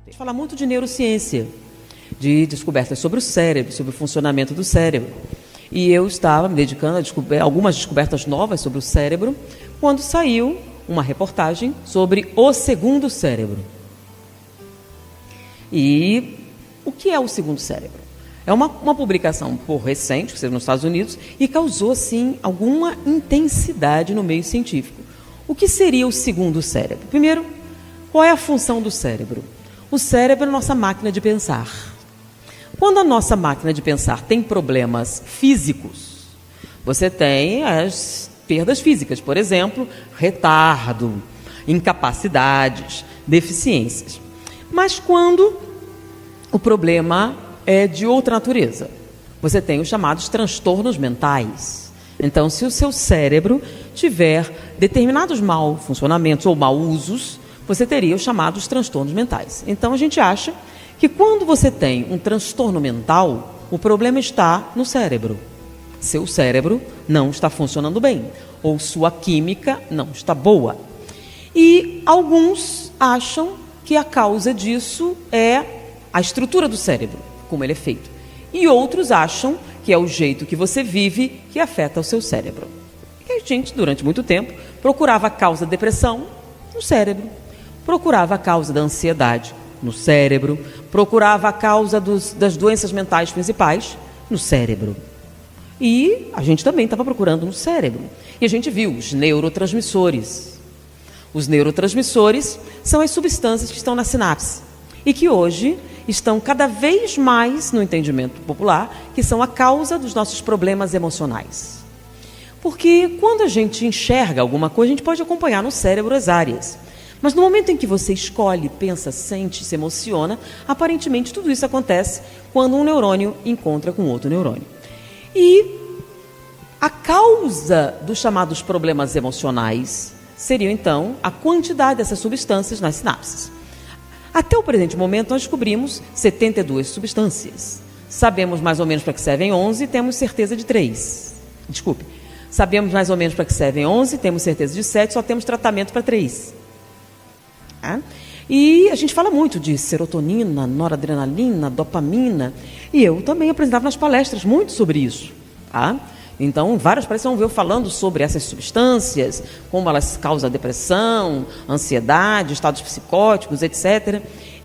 A gente fala muito de neurociência, de descobertas sobre o cérebro, sobre o funcionamento do cérebro. E eu estava me dedicando a algumas descobertas novas sobre o cérebro, quando saiu uma reportagem sobre o segundo cérebro. E o que é o segundo cérebro? É uma publicação recente, que saiu nos Estados Unidos, e causou, sim, alguma intensidade no meio científico. O que seria o segundo cérebro? Primeiro, qual é a função do cérebro? O cérebro é a nossa máquina de pensar. Quando a nossa máquina de pensar tem problemas físicos, você tem as perdas físicas, por exemplo, retardo, incapacidades, deficiências. Mas quando o problema é de outra natureza, você tem os chamados transtornos mentais. Então, se o seu cérebro tiver determinados mau funcionamentos ou mau usos, você teria os chamados transtornos mentais. Então, a gente acha que quando você tem um transtorno mental, o problema está no cérebro. Seu cérebro não está funcionando bem, ou sua química não está boa. E alguns acham que a causa disso é a estrutura do cérebro, como ele é feito. E outros acham que é o jeito que você vive que afeta o seu cérebro. E a gente, durante muito tempo, procurava a causa da depressão no cérebro, procurava a causa da ansiedade no cérebro, procurava a causa das doenças mentais principais no cérebro. E a gente também estava procurando no cérebro. E a gente viu os neurotransmissores. Os neurotransmissores são as substâncias que estão na sinapse e que hoje estão cada vez mais no entendimento popular, que são a causa dos nossos problemas emocionais. Porque quando a gente enxerga alguma coisa, a gente pode acompanhar no cérebro as áreas. Mas no momento em que você escolhe, pensa, sente, se emociona, aparentemente tudo isso acontece quando um neurônio encontra com outro neurônio. E a causa dos chamados problemas emocionais seria, então, a quantidade dessas substâncias nas sinapses. Até o presente momento, nós descobrimos 72 substâncias. Sabemos mais ou menos para que servem 11, temos certeza de 3. Sabemos mais ou menos para que servem 11, temos certeza de 7, só temos tratamento para 3. E a gente fala muito de serotonina, noradrenalina, dopamina, e eu também apresentava nas palestras muito sobre isso. Então, várias palestras vão ver eu falando sobre essas substâncias, como elas causam depressão, ansiedade, estados psicóticos, etc.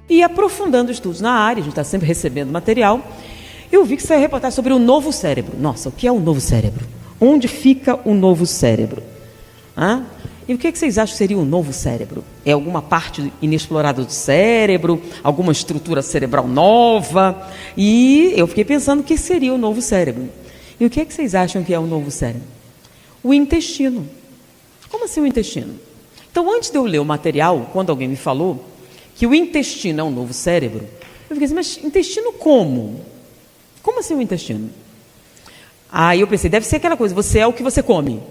E aprofundando estudos na área, a gente está sempre recebendo material, eu vi que saiu reportagem sobre o novo cérebro. Nossa, o que é o novo cérebro? Onde fica o novo cérebro? E o que vocês acham que seria o novo cérebro? É alguma parte inexplorada do cérebro? Alguma estrutura cerebral nova? E eu fiquei pensando o que seria o novo cérebro. E o que vocês acham que é o novo cérebro? O intestino. Como assim o intestino? Então, antes de eu ler o material, quando alguém me falou que o intestino é um novo cérebro, eu fiquei assim, mas intestino como? Como assim o intestino? Aí eu pensei, deve ser aquela coisa, você é o que você come.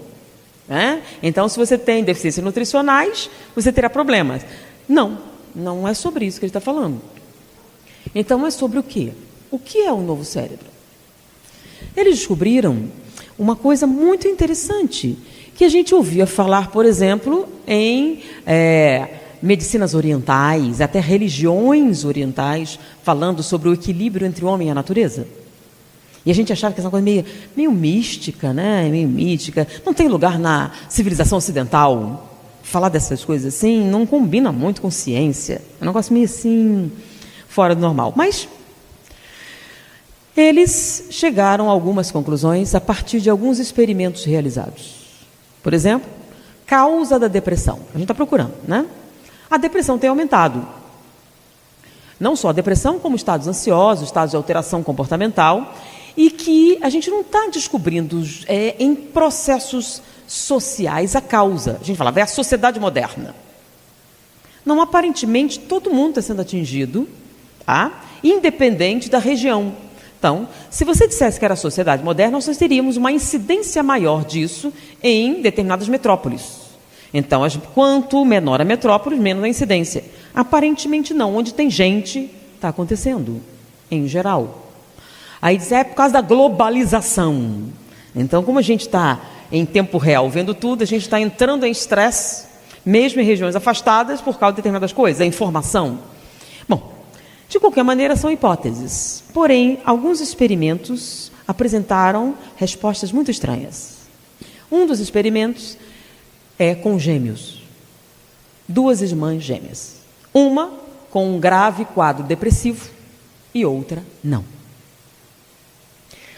Então, se você tem deficiências nutricionais, você terá problemas. Não é sobre isso que ele está falando. Então, é sobre o quê? O que é o novo cérebro? Eles descobriram uma coisa muito interessante, que a gente ouvia falar, por exemplo, em medicinas orientais, até religiões orientais, falando sobre o equilíbrio entre o homem e a natureza. E a gente achava que essa coisa meio mística, né? Meio mítica. Não tem lugar na civilização ocidental. Falar dessas coisas assim não combina muito com ciência. É um negócio meio assim, fora do normal. Mas eles chegaram a algumas conclusões a partir de alguns experimentos realizados. Por exemplo, causa da depressão. A gente está procurando, né? A depressão tem aumentado. Não só a depressão, como estados ansiosos, estados de alteração comportamental, e que a gente não está descobrindo em processos sociais a causa. A gente falava, é a sociedade moderna. Não, aparentemente, todo mundo está sendo atingido, independente da região. Então, se você dissesse que era a sociedade moderna, nós teríamos uma incidência maior disso em determinadas metrópoles. Então, quanto menor a metrópole, menos a incidência. Aparentemente não, onde tem gente, está acontecendo, em geral. Aí diz, é por causa da globalização. Então, como a gente está em tempo real vendo tudo, a gente está entrando em estresse, mesmo em regiões afastadas, por causa de determinadas coisas, a informação. Bom, De qualquer maneira, são hipóteses. Porém, alguns experimentos apresentaram respostas muito estranhas. Um dos experimentos é com gêmeos. Duas irmãs gêmeas. Uma com um grave quadro depressivo e outra não.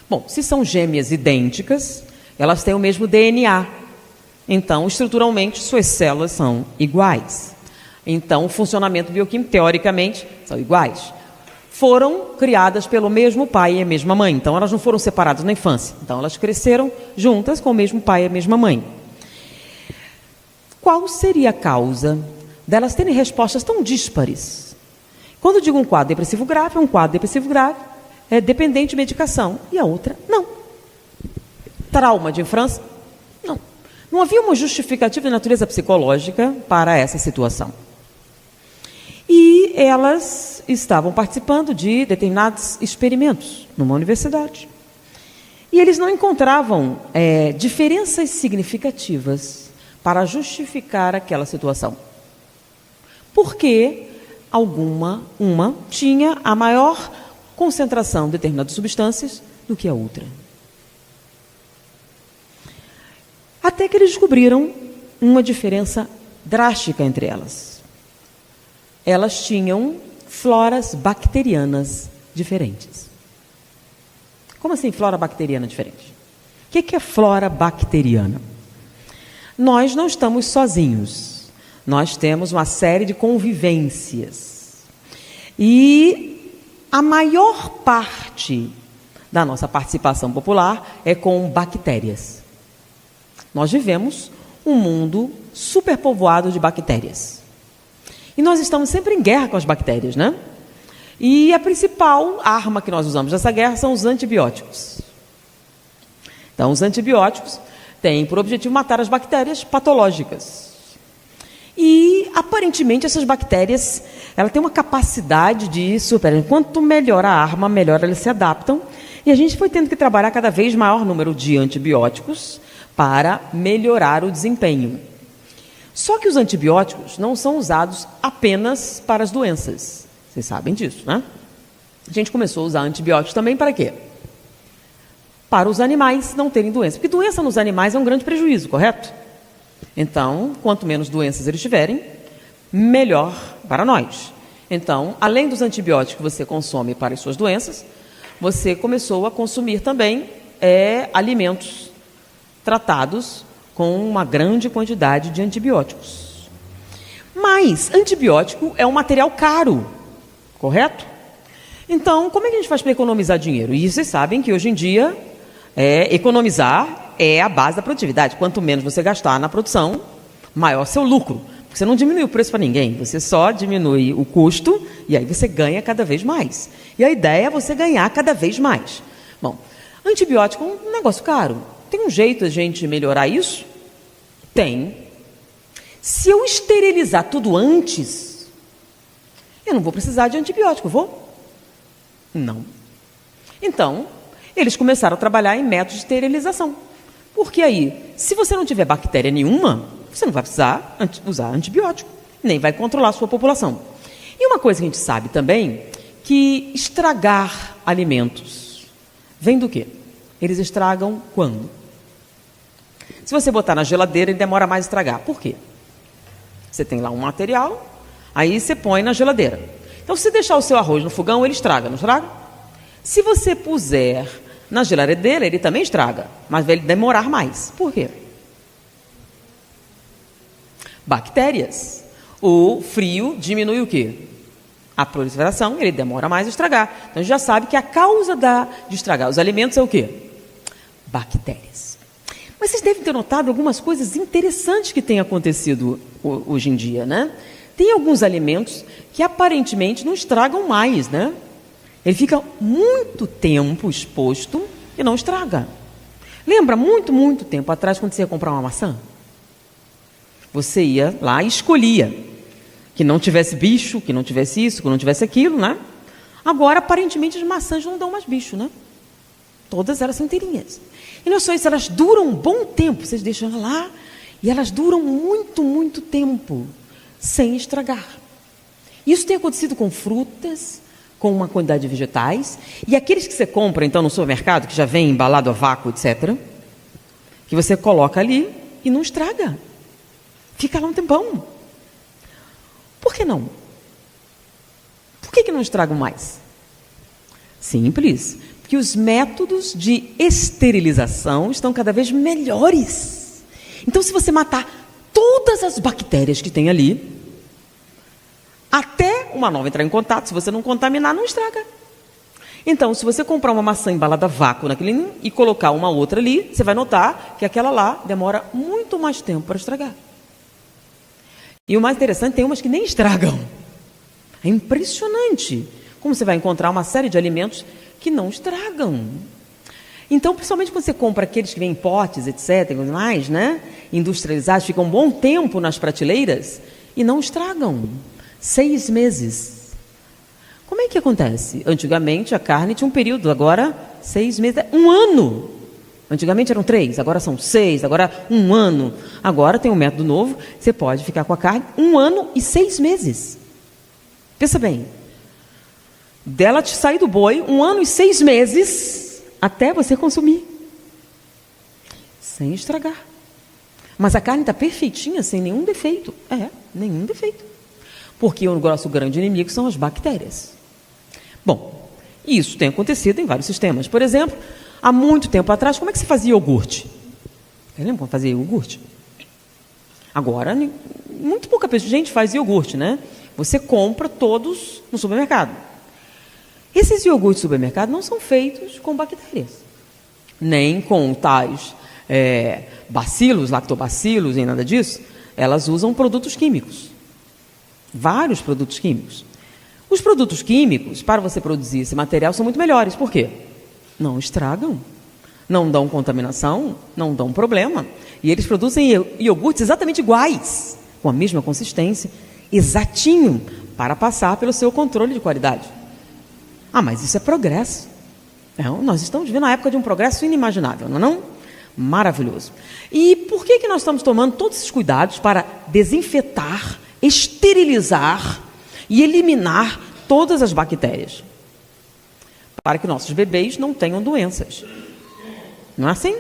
Bom, se são gêmeas idênticas, elas têm o mesmo DNA. Então, estruturalmente, suas células são iguais. Então, o funcionamento bioquímico, teoricamente, são iguais. Foram criadas pelo mesmo pai e a mesma mãe. Então, elas não foram separadas na infância. Então, elas cresceram juntas com o mesmo pai e a mesma mãe. Qual seria a causa delas terem respostas tão díspares? Quando eu digo um quadro depressivo grave, um quadro depressivo grave é dependente de medicação. E a outra, não. Trauma de infância? Não. Não havia uma justificativa de natureza psicológica para essa situação. E elas estavam participando de determinados experimentos numa universidade. E eles não encontravam diferenças significativas para justificar aquela situação. Porque uma tinha a maior concentração de determinadas substâncias do que a outra. Até que eles descobriram uma diferença drástica entre elas. Elas tinham floras bacterianas diferentes. Como assim flora bacteriana diferente? O que é flora bacteriana? Nós não estamos sozinhos. Nós temos uma série de convivências. E a maior parte da nossa participação popular é com bactérias. Nós vivemos um mundo superpovoado de bactérias. E nós estamos sempre em guerra com as bactérias, né? E a principal arma que nós usamos nessa guerra são os antibióticos. Então, os antibióticos têm por objetivo matar as bactérias patológicas. E, aparentemente, essas bactérias, ela tem uma capacidade de superar. Quanto melhor a arma, melhor elas se adaptam. E a gente foi tendo que trabalhar cada vez maior número de antibióticos para melhorar o desempenho. Só que os antibióticos não são usados apenas para as doenças. Vocês sabem disso, né? A gente começou a usar antibióticos também para quê? Para os animais não terem doença. Porque doença nos animais é um grande prejuízo, correto? Então, quanto menos doenças eles tiverem, melhor para nós. Então, além dos antibióticos que você consome para as suas doenças, você começou a consumir também alimentos tratados com uma grande quantidade de antibióticos. Mas antibiótico é um material caro, correto? Então, como é que a gente faz para economizar dinheiro? E vocês sabem que hoje em dia, economizar é a base da produtividade. Quanto menos você gastar na produção, maior seu lucro. Porque você não diminui o preço para ninguém, você só diminui o custo e aí você ganha cada vez mais. E a ideia é você ganhar cada vez mais. Bom, antibiótico é um negócio caro. Tem um jeito de a gente melhorar isso? Tem. Se eu esterilizar tudo antes, eu não vou precisar de antibiótico, vou? Não. Então, eles começaram a trabalhar em métodos de esterilização. Porque aí, se você não tiver bactéria nenhuma, você não vai precisar usar antibiótico, nem vai controlar a sua população. E uma coisa que a gente sabe também, que estragar alimentos vem do quê? Eles estragam quando? Se você botar na geladeira, ele demora mais a estragar. Por quê? Você tem lá um material, aí você põe na geladeira. Então, se deixar o seu arroz no fogão, ele estraga, não estraga? Se você puser na geladeira, ele também estraga, mas vai demorar mais. Por quê? Bactérias. O frio diminui o quê? A proliferação, ele demora mais a estragar. Então, a gente já sabe que a causa de estragar os alimentos é o quê? Bactérias. Mas vocês devem ter notado algumas coisas interessantes que têm acontecido hoje em dia, né? Tem alguns alimentos que aparentemente não estragam mais, né? Ele fica muito tempo exposto e não estraga. Lembra muito tempo atrás, quando você ia comprar uma maçã? Você ia lá e escolhia que não tivesse bicho, que não tivesse isso, que não tivesse aquilo, né? Agora, aparentemente, as maçãs não dão mais bicho, né? Todas elas são inteirinhas. E não é só isso, elas duram um bom tempo. Vocês deixam ela lá e elas duram muito tempo sem estragar. Isso tem acontecido com frutas, com uma quantidade de vegetais. E aqueles que você compra, então, no supermercado, que já vem embalado a vácuo, etc., que você coloca ali e não estraga. Fica lá um tempão. Por que não? Por que não estragam mais? Simples. Porque os métodos de esterilização estão cada vez melhores. Então, se você matar todas as bactérias que tem ali, até uma nova entrar em contato, se você não contaminar, não estraga. Então, se você comprar uma maçã embalada a vácuo naquele e colocar uma outra ali, você vai notar que aquela lá demora muito mais tempo para estragar. E o mais interessante, tem umas que nem estragam. É impressionante como você vai encontrar uma série de alimentos que não estragam. Então, principalmente quando você compra aqueles que vêm em potes, etc., mais, né, industrializados, ficam um bom tempo nas prateleiras e não estragam. 6 meses. Como é que acontece? Antigamente a carne tinha um período, agora 6 meses, 1 ano. Antigamente eram 3, agora são 6, agora 1 ano. Agora tem um método novo, você pode ficar com a carne 1 ano e 6 meses. Pensa bem, dela te sair do boi 1 ano e 6 meses até você consumir, sem estragar. Mas a carne está perfeitinha, sem nenhum defeito. Nenhum defeito. Porque o nosso grande inimigo são as bactérias. Bom, isso tem acontecido em vários sistemas. Por exemplo, há muito tempo atrás, como é que se fazia iogurte? Você lembra como fazia iogurte? Agora, muito pouca gente faz iogurte, né? Você compra todos no supermercado. Esses iogurtes do supermercado não são feitos com bactérias, nem com tais bacilos, lactobacilos, nem nada disso. Elas usam produtos químicos, vários produtos químicos. Os produtos químicos, para você produzir esse material, são muito melhores. Por quê? Não estragam, não dão contaminação, não dão problema. E eles produzem iogurtes exatamente iguais, com a mesma consistência, exatinho, para passar pelo seu controle de qualidade. Mas isso é progresso. Nós estamos vivendo a época de um progresso inimaginável, não é não? Maravilhoso. E por que nós estamos tomando todos esses cuidados para desinfetar, esterilizar e eliminar todas as bactérias? Para que nossos bebês não tenham doenças. Não é assim?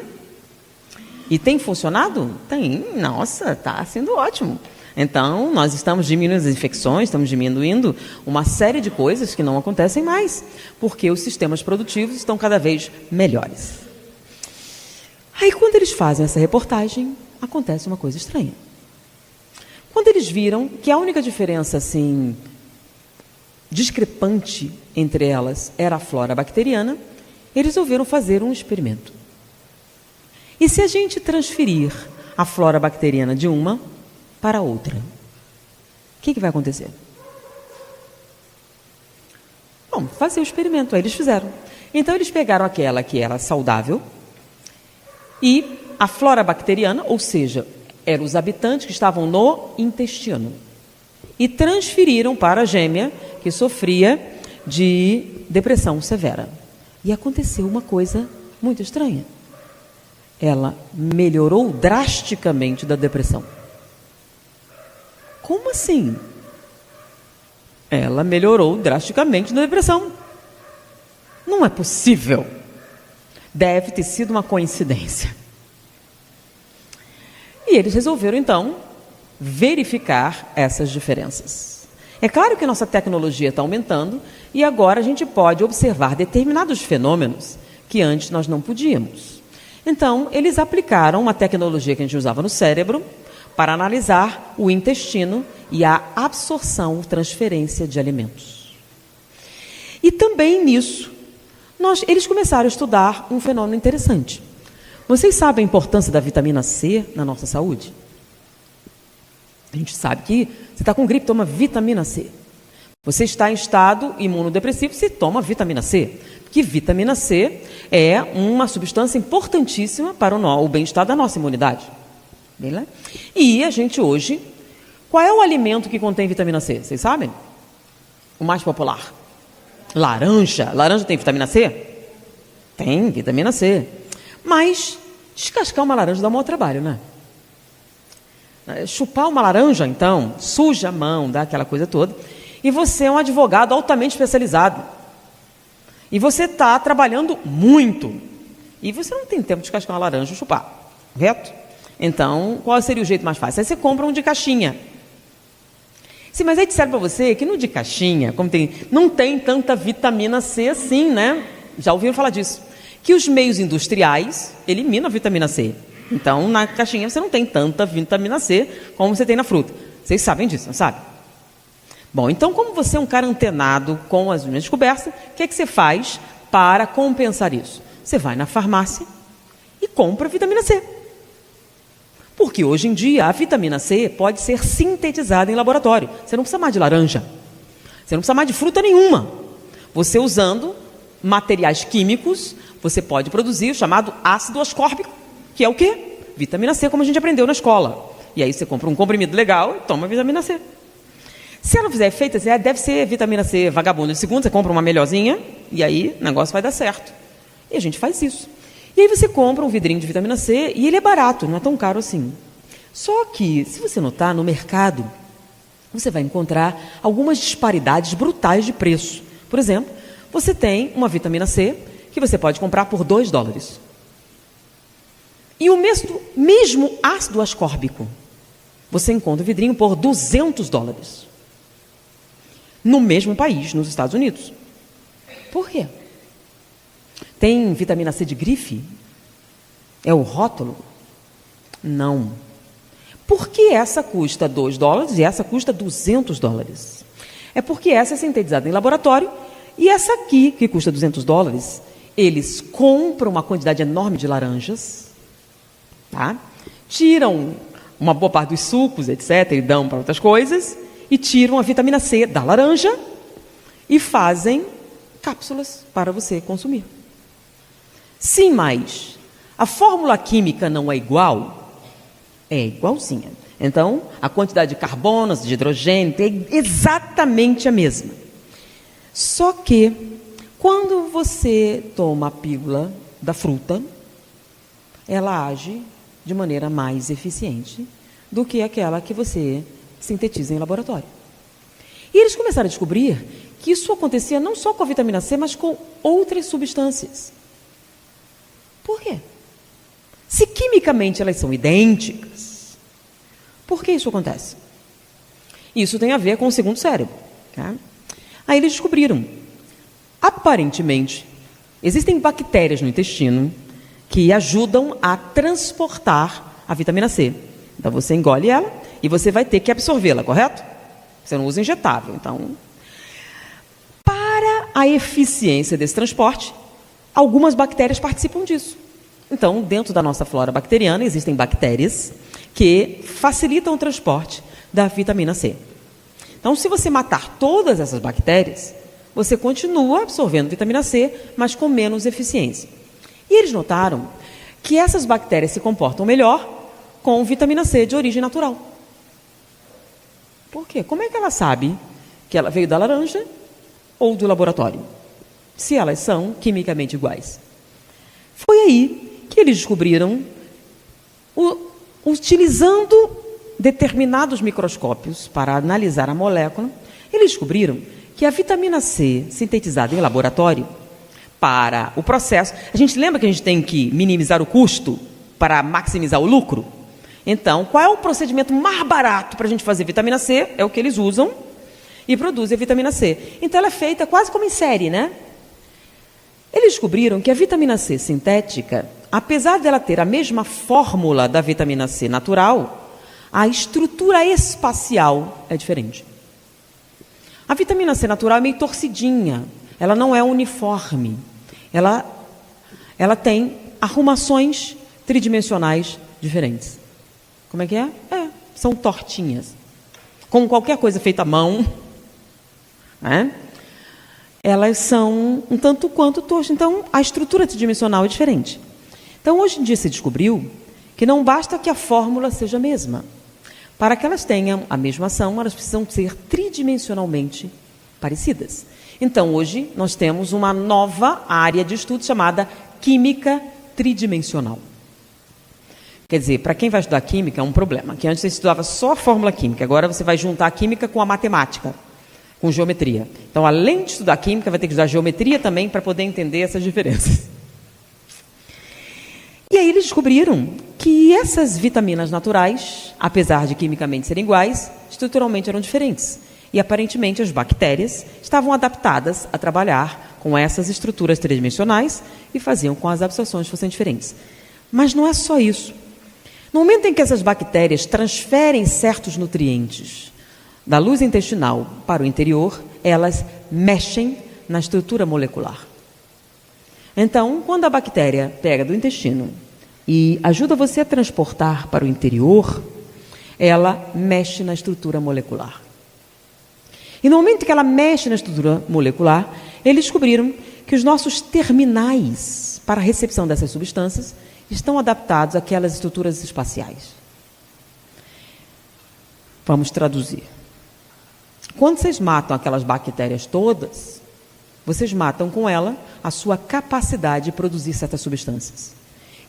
E tem funcionado? Tem. Nossa, está sendo ótimo. Então, nós estamos diminuindo as infecções, estamos diminuindo uma série de coisas que não acontecem mais, porque os sistemas produtivos estão cada vez melhores. Aí, quando eles fazem essa reportagem, acontece uma coisa estranha. Quando eles viram que a única diferença, assim, discrepante entre elas era a flora bacteriana, eles resolveram fazer um experimento. E se a gente transferir a flora bacteriana de uma para outra, o que vai acontecer? Bom, fazer o experimento. Aí eles fizeram. Então eles pegaram aquela que era saudável e a flora bacteriana, ou seja, eram os habitantes que estavam no intestino, e transferiram para a gêmea que sofria de depressão severa. E aconteceu uma coisa muito estranha. Ela melhorou drasticamente da depressão. Como assim? Ela melhorou drasticamente da depressão. Não é possível. Deve ter sido uma coincidência. E eles resolveram, então, verificar essas diferenças. É claro que a nossa tecnologia está aumentando e agora a gente pode observar determinados fenômenos que antes nós não podíamos. Então, eles aplicaram uma tecnologia que a gente usava no cérebro para analisar o intestino e a absorção, transferência de alimentos. E também nisso, eles começaram a estudar um fenômeno interessante. Vocês sabem a importância da vitamina C na nossa saúde? A gente sabe que você está com gripe, toma vitamina C. Você está em estado imunodepressivo, você toma vitamina C. Porque vitamina C é uma substância importantíssima para o bem-estar da nossa imunidade. E a gente hoje, qual é o alimento que contém vitamina C? Vocês sabem? O mais popular. Laranja. Laranja tem vitamina C? Tem vitamina C. Mas descascar uma laranja dá um maior trabalho, né? Chupar uma laranja, então, suja a mão, dá aquela coisa toda. e você é um advogado altamente especializado. E você está trabalhando muito. E você não tem tempo de descascar uma laranja e chupar, correto? Então, qual seria o jeito mais fácil? Aí você compra um de caixinha. Sim, mas aí disseram para você que no de caixinha, não tem tanta vitamina C assim, né? Já ouviram falar disso? Que os meios industriais eliminam a vitamina C. Então, na caixinha você não tem tanta vitamina C como você tem na fruta. Vocês sabem disso, não sabem? Bom, então, como você é um cara antenado com as minhas descobertas, o que é que você faz para compensar isso? Você vai na farmácia e compra vitamina C. Porque hoje em dia a vitamina C pode ser sintetizada em laboratório. Você não precisa mais de laranja. Você não precisa mais de fruta nenhuma. Você usando materiais químicos, você pode produzir o chamado ácido ascórbico, que é o quê? Vitamina C, como a gente aprendeu na escola. E aí você compra um comprimido legal e toma vitamina C. Se ela fizer efeito, deve ser vitamina C vagabunda. De segundo, você compra uma melhorzinha e aí o negócio vai dar certo. E a gente faz isso. E aí você compra um vidrinho de vitamina C e ele é barato, não é tão caro assim. Só que, se você notar, no mercado, você vai encontrar algumas disparidades brutais de preço. Por exemplo, você tem uma vitamina C que você pode comprar por $2. E o mesmo ácido ascórbico, você encontra o vidrinho por $200. No mesmo país, nos Estados Unidos. Por quê? Tem vitamina C de grife? É o rótulo? Não. Por que essa custa $2 e essa custa $200? É porque essa é sintetizada em laboratório e essa aqui, que custa $200, eles compram uma quantidade enorme de laranjas, tá? Tiram uma boa parte dos sucos, etc., e dão para outras coisas, e tiram a vitamina C da laranja e fazem cápsulas para você consumir. Sim, mas a fórmula química não é igual? É igualzinha. Então, a quantidade de carbonos, de hidrogênio, é exatamente a mesma. Só que, quando você toma a pílula da fruta, ela age de maneira mais eficiente do que aquela que você sintetiza em laboratório. E eles começaram a descobrir que isso acontecia não só com a vitamina C, mas com outras substâncias. Por quê? Se quimicamente elas são idênticas, por que isso acontece? Isso tem a ver com o segundo cérebro. Tá? Aí eles descobriram, aparentemente, existem bactérias no intestino que ajudam a transportar a vitamina C. Então você engole ela e você vai ter que absorvê-la, correto? Você não usa injetável. Então, para a eficiência desse transporte, algumas bactérias participam disso. Então, dentro da nossa flora bacteriana, existem bactérias que facilitam o transporte da vitamina C. Então, se você matar todas essas bactérias, você continua absorvendo vitamina C, mas com menos eficiência. E eles notaram que essas bactérias se comportam melhor com vitamina C de origem natural. Por quê? Como é que ela sabe que ela veio da laranja ou do laboratório, se elas são quimicamente iguais? Foi aí que eles descobriram, utilizando determinados microscópios para analisar a molécula, eles descobriram que a vitamina C sintetizada em laboratório, para o processo, a gente lembra que a gente tem que minimizar o custo para maximizar o lucro? Então, qual é o procedimento mais barato para a gente fazer vitamina C? É o que eles usam e produzem a vitamina C. Então, ela é feita quase como em série, né? Eles descobriram que a vitamina C sintética, apesar dela ter a mesma fórmula da vitamina C natural, a estrutura espacial é diferente. A vitamina C natural é meio torcidinha, ela não é uniforme, ela tem arrumações tridimensionais diferentes. Como é que é? São tortinhas. Como qualquer coisa feita à mão, né? Elas são um tanto quanto tortas. Então, a estrutura tridimensional é diferente. Então, hoje em dia se descobriu que não basta que a fórmula seja a mesma. Para que elas tenham a mesma ação, elas precisam ser tridimensionalmente parecidas. Então, hoje, nós temos uma nova área de estudo chamada química tridimensional. Quer dizer, para quem vai estudar química é um problema, que antes você estudava só a fórmula química, agora você vai juntar a química com a matemática. com geometria. Então, além de estudar química, vai ter que estudar geometria também para poder entender essas diferenças. E aí eles descobriram que essas vitaminas naturais, apesar de quimicamente serem iguais, estruturalmente eram diferentes. E aparentemente as bactérias estavam adaptadas a trabalhar com essas estruturas tridimensionais e faziam com que as absorções fossem diferentes. Mas não é só isso. No momento em que essas bactérias transferem certos nutrientes da luz intestinal para o interior, elas mexem na estrutura molecular. Então, quando a bactéria pega do intestino e ajuda você a transportar para o interior, ela mexe na estrutura molecular. E no momento que ela mexe na estrutura molecular, eles descobriram que os nossos terminais para a recepção dessas substâncias estão adaptados àquelas estruturas espaciais. Vamos traduzir. Quando vocês matam aquelas bactérias todas, vocês matam com ela a sua capacidade de produzir certas substâncias,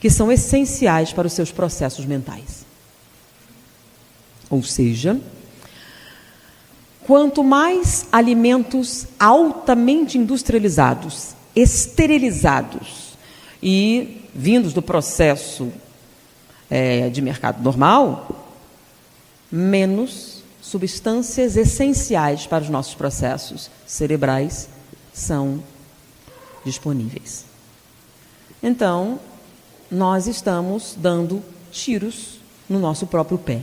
que são essenciais para os seus processos mentais. Ou seja, quanto mais alimentos altamente industrializados, esterilizados e vindos do processo de mercado normal, menos substâncias essenciais para os nossos processos cerebrais são disponíveis. Então, nós estamos dando tiros no nosso próprio pé.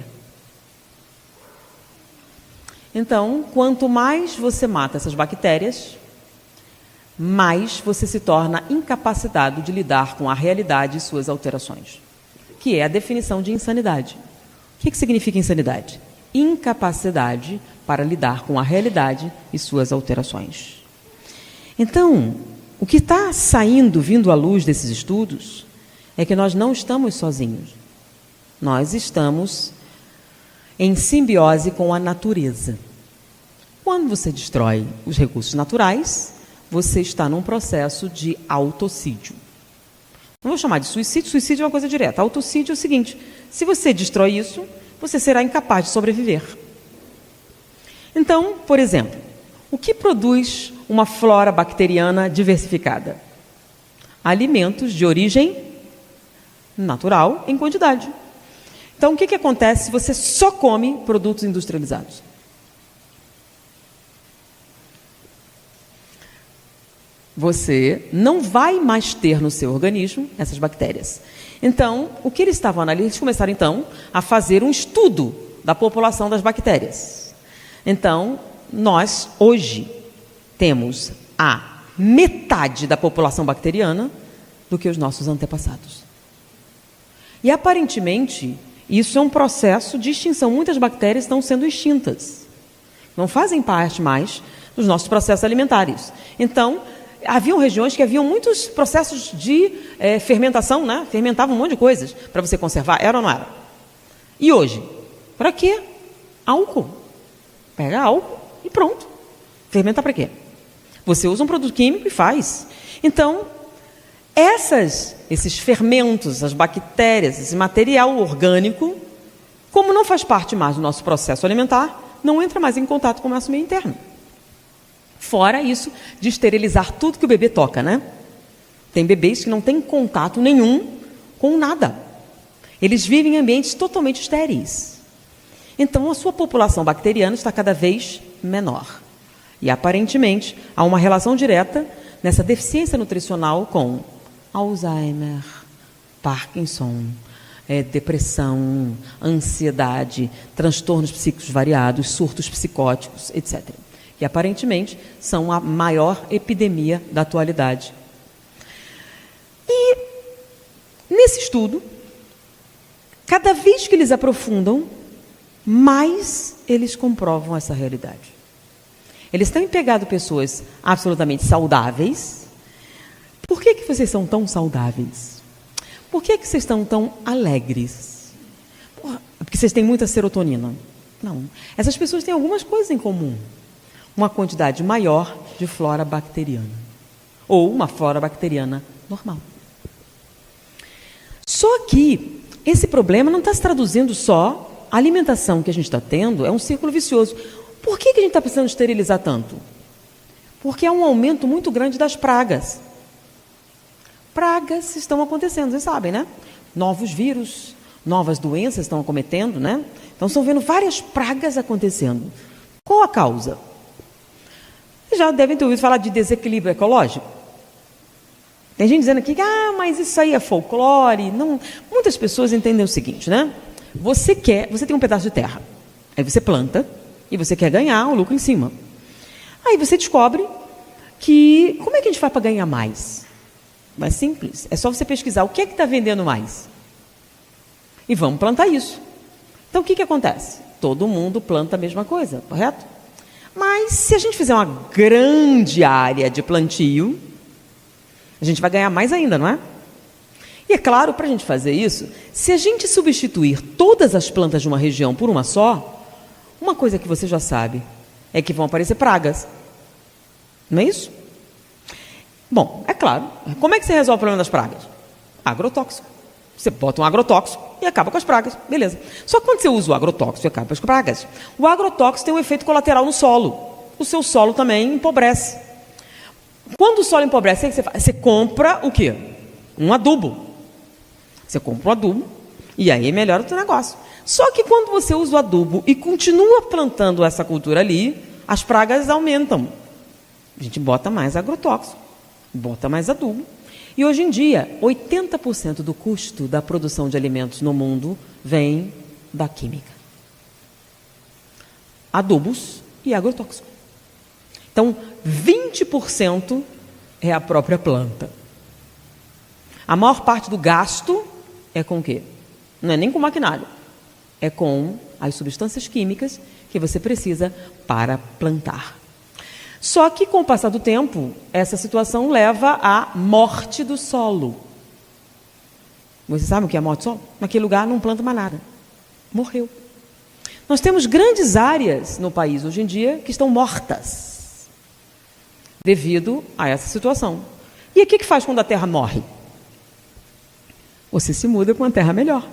Então, quanto mais você mata essas bactérias, mais você se torna incapacitado de lidar com a realidade e suas alterações, que é a definição de insanidade. O que significa insanidade? Incapacidade para lidar com a realidade e suas alterações. Então, o que está vindo à luz desses estudos, é que nós não estamos sozinhos. Nós estamos em simbiose com a natureza. Quando você destrói os recursos naturais, você está num processo de autocídio. Não vou chamar de suicídio, suicídio é uma coisa direta. Autocídio é o seguinte: se você destrói isso, você será incapaz de sobreviver. Então, por exemplo, o que produz uma flora bacteriana diversificada? Alimentos de origem natural em quantidade. Então, o que acontece se você só come produtos industrializados? Você não vai mais ter no seu organismo essas bactérias. Então, o que eles estavam analisando? Eles começaram, então, a fazer um estudo da população das bactérias. Então, nós, hoje, temos a metade da população bacteriana do que os nossos antepassados. E, aparentemente, isso é um processo de extinção. Muitas bactérias estão sendo extintas. Não fazem parte mais dos nossos processos alimentares. Então, haviam regiões que haviam muitos processos de fermentação, né? Fermentavam um monte de coisas para você conservar. Era ou não era? E hoje? Para quê? Álcool. Pega álcool e pronto. Fermenta para quê? Você usa um produto químico e faz. Então, esses fermentos, as bactérias, esse material orgânico, como não faz parte mais do nosso processo alimentar, não entra mais em contato com o nosso meio interno. Fora isso de esterilizar tudo que o bebê toca, né? Tem bebês que não têm contato nenhum com nada. Eles vivem em ambientes totalmente estéreis. Então, a sua população bacteriana está cada vez menor. E, aparentemente, há uma relação direta nessa deficiência nutricional com Alzheimer, Parkinson, depressão, ansiedade, transtornos psíquicos variados, surtos psicóticos, etc. Que aparentemente são a maior epidemia da atualidade. E, nesse estudo, cada vez que eles aprofundam, mais eles comprovam essa realidade. Eles têm pegado pessoas absolutamente saudáveis. Por que vocês são tão saudáveis? Por que vocês estão tão alegres? Porque vocês têm muita serotonina? Não. Essas pessoas têm algumas coisas em comum. Uma quantidade maior de flora bacteriana. Ou uma flora bacteriana normal. Só que esse problema não está se traduzindo só. A alimentação que a gente está tendo é um círculo vicioso. Por que a gente está precisando esterilizar tanto? Porque há um aumento muito grande das pragas. Pragas estão acontecendo, vocês sabem, né? Novos vírus, novas doenças estão acometendo, né? Então, estão vendo várias pragas acontecendo. Qual a causa? Vocês já devem ter ouvido falar de desequilíbrio ecológico. Tem gente dizendo aqui que, mas isso aí é folclore. Não. Muitas pessoas entendem o seguinte, né? Você tem um pedaço de terra, aí você planta e você quer ganhar um lucro em cima. Aí você descobre que, como é que a gente faz para ganhar mais? Mais simples, é só você pesquisar o que é que está vendendo mais. E vamos plantar isso. Então, o que acontece? Todo mundo planta a mesma coisa, correto? Mas, se a gente fizer uma grande área de plantio, a gente vai ganhar mais ainda, não é? E é claro, para a gente fazer isso, se a gente substituir todas as plantas de uma região por uma só, uma coisa que você já sabe é que vão aparecer pragas. Não é isso? Bom, é claro. Como é que você resolve o problema das pragas? Agrotóxico. Você bota um agrotóxico e acaba com as pragas. Beleza. Só que quando você usa o agrotóxico e acaba com as pragas, o agrotóxico tem um efeito colateral no solo. O seu solo também empobrece. Quando o solo empobrece, o que você faz? Você compra o quê? Um adubo. Você compra um adubo e aí melhora o teu negócio. Só que quando você usa o adubo e continua plantando essa cultura ali, as pragas aumentam. A gente bota mais agrotóxico, bota mais adubo. E hoje em dia, 80% do custo da produção de alimentos no mundo vem da química. Adubos e agrotóxico. Então, 20% é a própria planta. A maior parte do gasto é com o quê? Não é nem com maquinário. É com as substâncias químicas que você precisa para plantar. Só que, com o passar do tempo, essa situação leva à morte do solo. Você sabe o que é a morte do solo? Naquele lugar não planta mais nada. Morreu. Nós temos grandes áreas no país, hoje em dia, que estão mortas, devido a essa situação. E o que faz quando a terra morre? Você se muda para uma terra melhor.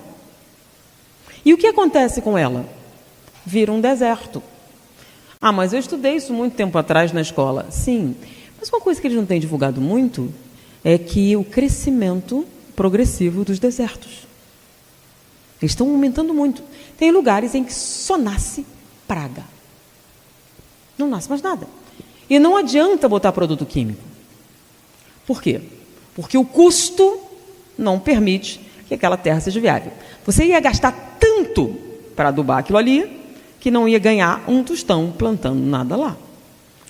E o que acontece com ela? Vira um deserto. Mas eu estudei isso muito tempo atrás na escola. Sim, mas uma coisa que eles não têm divulgado muito é que o crescimento progressivo dos desertos. Eles estão aumentando muito. Tem lugares em que só nasce praga. Não nasce mais nada. E não adianta botar produto químico. Por quê? Porque o custo não permite que aquela terra seja viável. Você ia gastar tanto para adubar aquilo ali, que não ia ganhar um tostão plantando nada lá.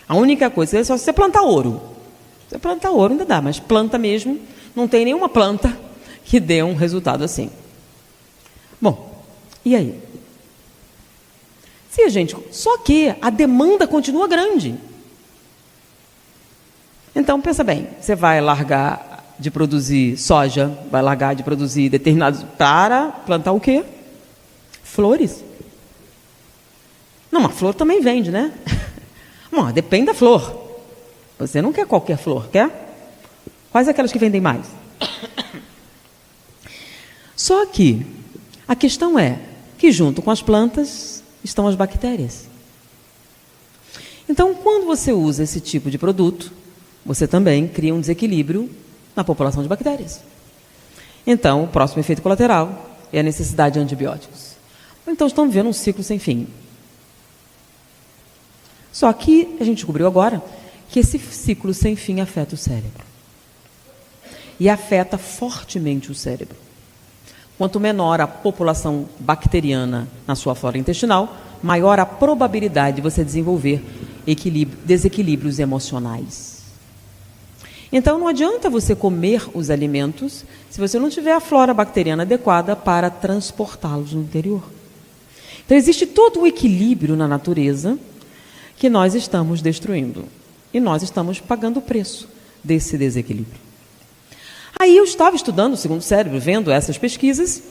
A única coisa é só você plantar ouro. Você plantar ouro ainda dá, mas planta mesmo, não tem nenhuma planta que dê um resultado assim. Bom, e aí? Só que a demanda continua grande. Então, pensa bem, você vai largar de produzir soja, vai largar de produzir determinados para plantar o quê? Flores. Não, uma flor também vende, né? Bom, depende da flor. Você não quer qualquer flor, quer? Quais aquelas que vendem mais? Só que a questão é que junto com as plantas estão as bactérias. Então, quando você usa esse tipo de produto, você também cria um desequilíbrio na população de bactérias. Então, o próximo efeito colateral é a necessidade de antibióticos. Então, estamos vendo um ciclo sem fim. Só que a gente descobriu agora que esse ciclo sem fim afeta o cérebro. E afeta fortemente o cérebro. Quanto menor a população bacteriana na sua flora intestinal, maior a probabilidade de você desenvolver desequilíbrios emocionais. Então, não adianta você comer os alimentos se você não tiver a flora bacteriana adequada para transportá-los no interior. Então, existe todo o equilíbrio na natureza que nós estamos destruindo. E nós estamos pagando o preço desse desequilíbrio. Aí eu estava estudando o segundo cérebro, vendo essas pesquisas,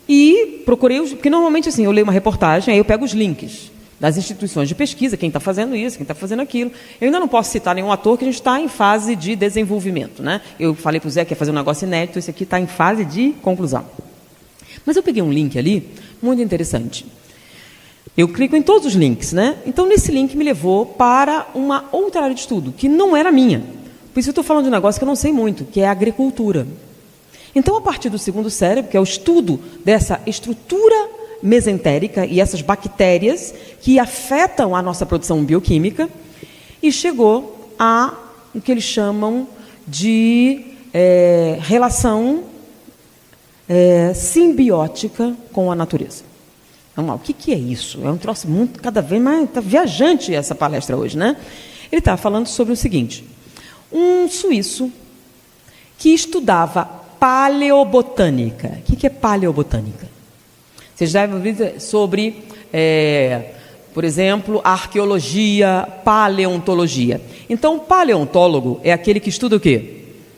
e procurei, porque normalmente assim, eu leio uma reportagem, aí eu pego os links das instituições de pesquisa, quem está fazendo isso, quem está fazendo aquilo. Eu ainda não posso citar nenhum ator, que a gente está em fase de desenvolvimento, né? Eu falei para o Zé que ia fazer um negócio inédito, esse aqui está em fase de conclusão. Mas eu peguei um link ali, muito interessante. Eu clico em todos os links, né? Então, nesse link me levou para uma outra área de estudo, que não era minha. Por isso eu estou falando de um negócio que eu não sei muito, que é a agricultura. Então, a partir do segundo cérebro, que é o estudo dessa estrutura mesentérica e essas bactérias que afetam a nossa produção bioquímica, e chegou a o que eles chamam de relação simbiótica com a natureza. Vamos lá, o que é isso? É um troço muito, cada vez mais, está viajante essa palestra hoje, né? Ele está falando sobre o seguinte: um suíço que estudava paleobotânica. O que é paleobotânica? Vocês devem ouvir sobre, por exemplo, arqueologia, paleontologia. Então, o paleontólogo é aquele que estuda o quê?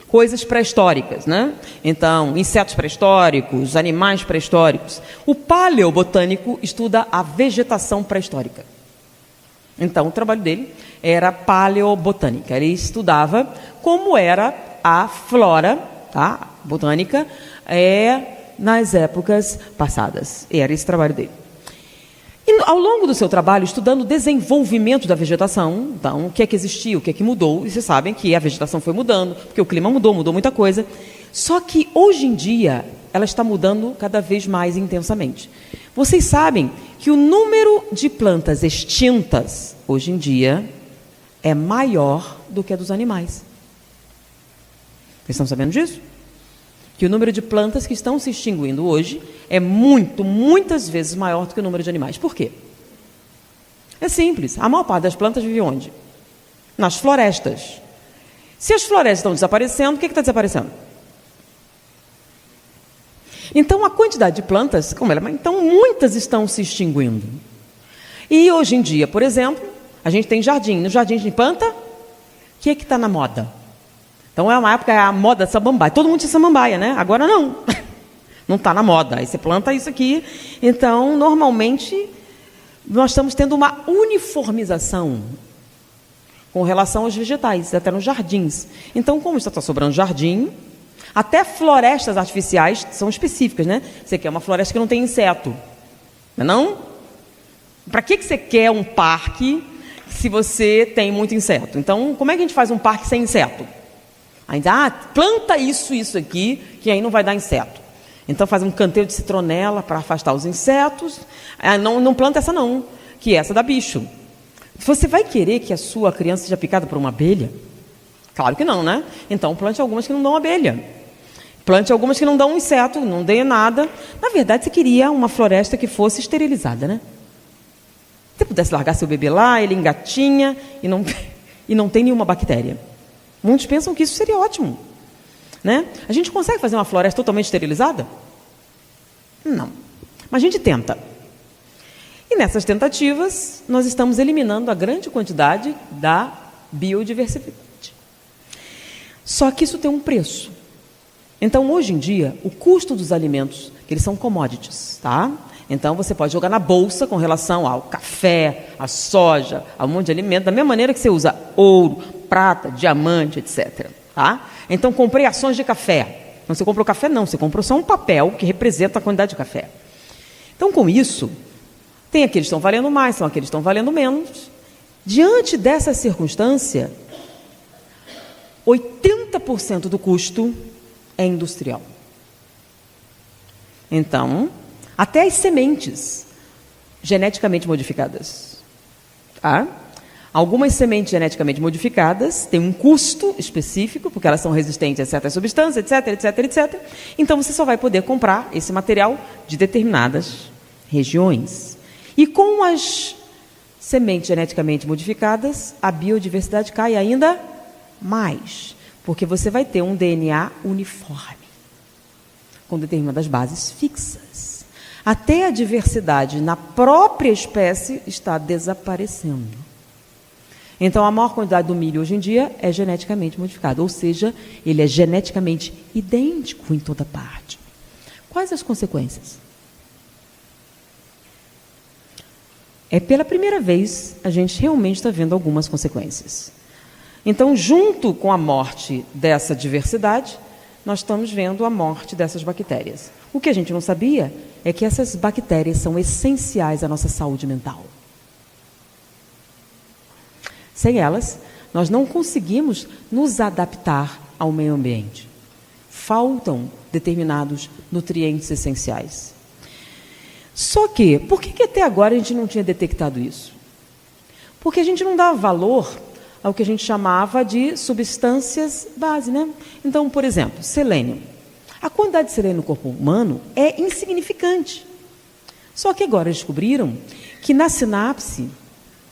Coisas pré-históricas, né? Então, insetos pré-históricos, animais pré-históricos. O paleobotânico estuda a vegetação pré-histórica. Então, o trabalho dele era paleobotânica. Ele estudava como era a flora, tá, botânica, nas épocas passadas. Era esse o trabalho dele. E ao longo do seu trabalho, estudando o desenvolvimento da vegetação, então, o que é que existia, o que é que mudou, e vocês sabem que a vegetação foi mudando, porque o clima mudou muita coisa. Só que, hoje em dia, ela está mudando cada vez mais intensamente. Vocês sabem que o número de plantas extintas, hoje em dia, é maior do que a dos animais. Vocês estão sabendo disso? Que o número de plantas que estão se extinguindo hoje é muitas vezes maior do que o número de animais. Por quê? É simples. A maior parte das plantas vive onde? Nas florestas. Se as florestas estão desaparecendo, o que está desaparecendo? Então, a quantidade de plantas, então muitas estão se extinguindo. E hoje em dia, por exemplo, a gente tem jardim. No jardim de planta, o que é que está na moda? Então, é uma época, a moda da samambaia. Todo mundo tinha samambaia, né? Agora não. Não está na moda. Aí você planta isso aqui. Então, normalmente, nós estamos tendo uma uniformização com relação aos vegetais, até nos jardins. Então, como está sobrando jardim, até florestas artificiais são específicas, né? Você quer uma floresta que não tem inseto. Não? Para que você quer um parque se você tem muito inseto? Então, como é que a gente faz um parque sem inseto? Ainda, planta isso aqui, que aí não vai dar inseto. Então faz um canteiro de citronela para afastar os insetos. Não planta essa não, que essa dá bicho. Você vai querer que a sua criança seja picada por uma abelha? Claro que não, né? Então plante algumas que não dão abelha. Plante algumas que não dão inseto, não dê nada. Na verdade, você queria uma floresta que fosse esterilizada, né? Se você pudesse largar seu bebê lá, ele engatinha e não tem nenhuma bactéria. Muitos pensam que isso seria ótimo, né? A gente consegue fazer uma floresta totalmente esterilizada? Não. Mas a gente tenta. E nessas tentativas, nós estamos eliminando a grande quantidade da biodiversidade. Só que isso tem um preço. Então, hoje em dia, o custo dos alimentos, que eles são commodities, tá? Então, você pode jogar na bolsa com relação ao café, à soja, a um monte de alimento, da mesma maneira que você usa ouro, prata, diamante, etc. Tá? Então, comprei ações de café. Não, você comprou café? Não, você comprou só um papel que representa a quantidade de café. Então, com isso, tem aqueles que estão valendo mais, são aqueles que estão valendo menos. Diante dessa circunstância, 80% do custo é industrial. Então, até as sementes geneticamente modificadas. Tá? Algumas sementes geneticamente modificadas têm um custo específico, porque elas são resistentes a certas substâncias, etc. Então, você só vai poder comprar esse material de determinadas regiões. E com as sementes geneticamente modificadas, a biodiversidade cai ainda mais, porque você vai ter um DNA uniforme, com determinadas bases fixas. Até a diversidade na própria espécie está desaparecendo. Então, a maior quantidade do milho hoje em dia é geneticamente modificado, ou seja, ele é geneticamente idêntico em toda parte. Quais as consequências? Pela primeira vez, a gente realmente está vendo algumas consequências. Então, junto com a morte dessa diversidade, nós estamos vendo a morte dessas bactérias. O que a gente não sabia é que essas bactérias são essenciais à nossa saúde mental. Sem elas, nós não conseguimos nos adaptar ao meio ambiente. Faltam determinados nutrientes essenciais. Só que, por que até agora a gente não tinha detectado isso? Porque a gente não dava valor ao que a gente chamava de substâncias base, né? Então, por exemplo, selênio. A quantidade de selênio no corpo humano é insignificante. Só que agora descobriram que na sinapse,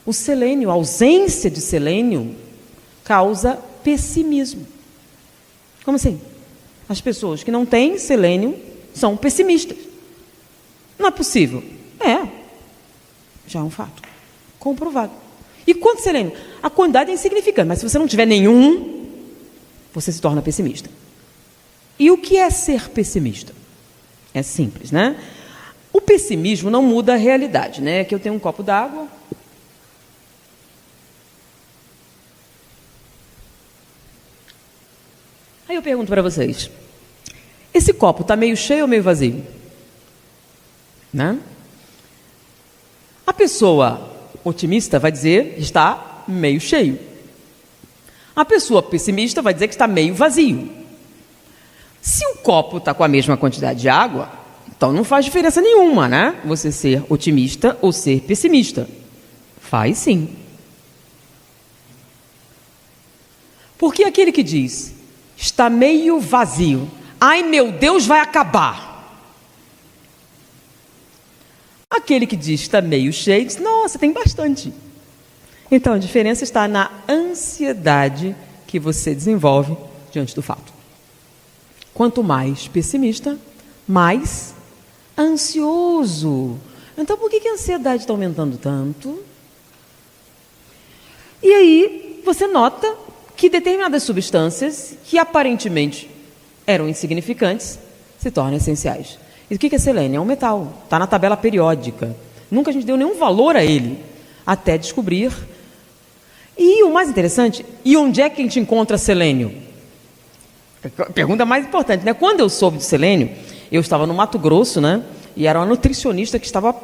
o selênio, a ausência de selênio, causa pessimismo. Como assim? As pessoas que não têm selênio são pessimistas. Não é possível. Já é um fato. Comprovado. E quanto selênio? A quantidade é insignificante, mas se você não tiver nenhum, você se torna pessimista. E o que é ser pessimista? É simples, né? O pessimismo não muda a realidade, né? Que eu tenho um copo d'água. Aí eu pergunto para vocês, esse copo está meio cheio ou meio vazio? Né? A pessoa otimista vai dizer que está meio cheio. A pessoa pessimista vai dizer que está meio vazio. Se o copo está com a mesma quantidade de água, então não faz diferença nenhuma, né? Você ser otimista ou ser pessimista. Faz sim. Porque aquele que diz, está meio vazio, ai meu Deus, vai acabar. Aquele que diz que está meio cheio, diz, nossa, tem bastante. Então, a diferença está na ansiedade que você desenvolve diante do fato. Quanto mais pessimista, mais ansioso. Então, por que a ansiedade está aumentando tanto? E aí, você nota que determinadas substâncias, que aparentemente eram insignificantes, se tornam essenciais. E o que é selênio? É um metal, está na tabela periódica. Nunca a gente deu nenhum valor a ele, até descobrir. E o mais interessante, e onde é que a gente encontra selênio? Pergunta mais importante, né? Quando eu soube de selênio, eu estava no Mato Grosso, né? E era uma nutricionista que estava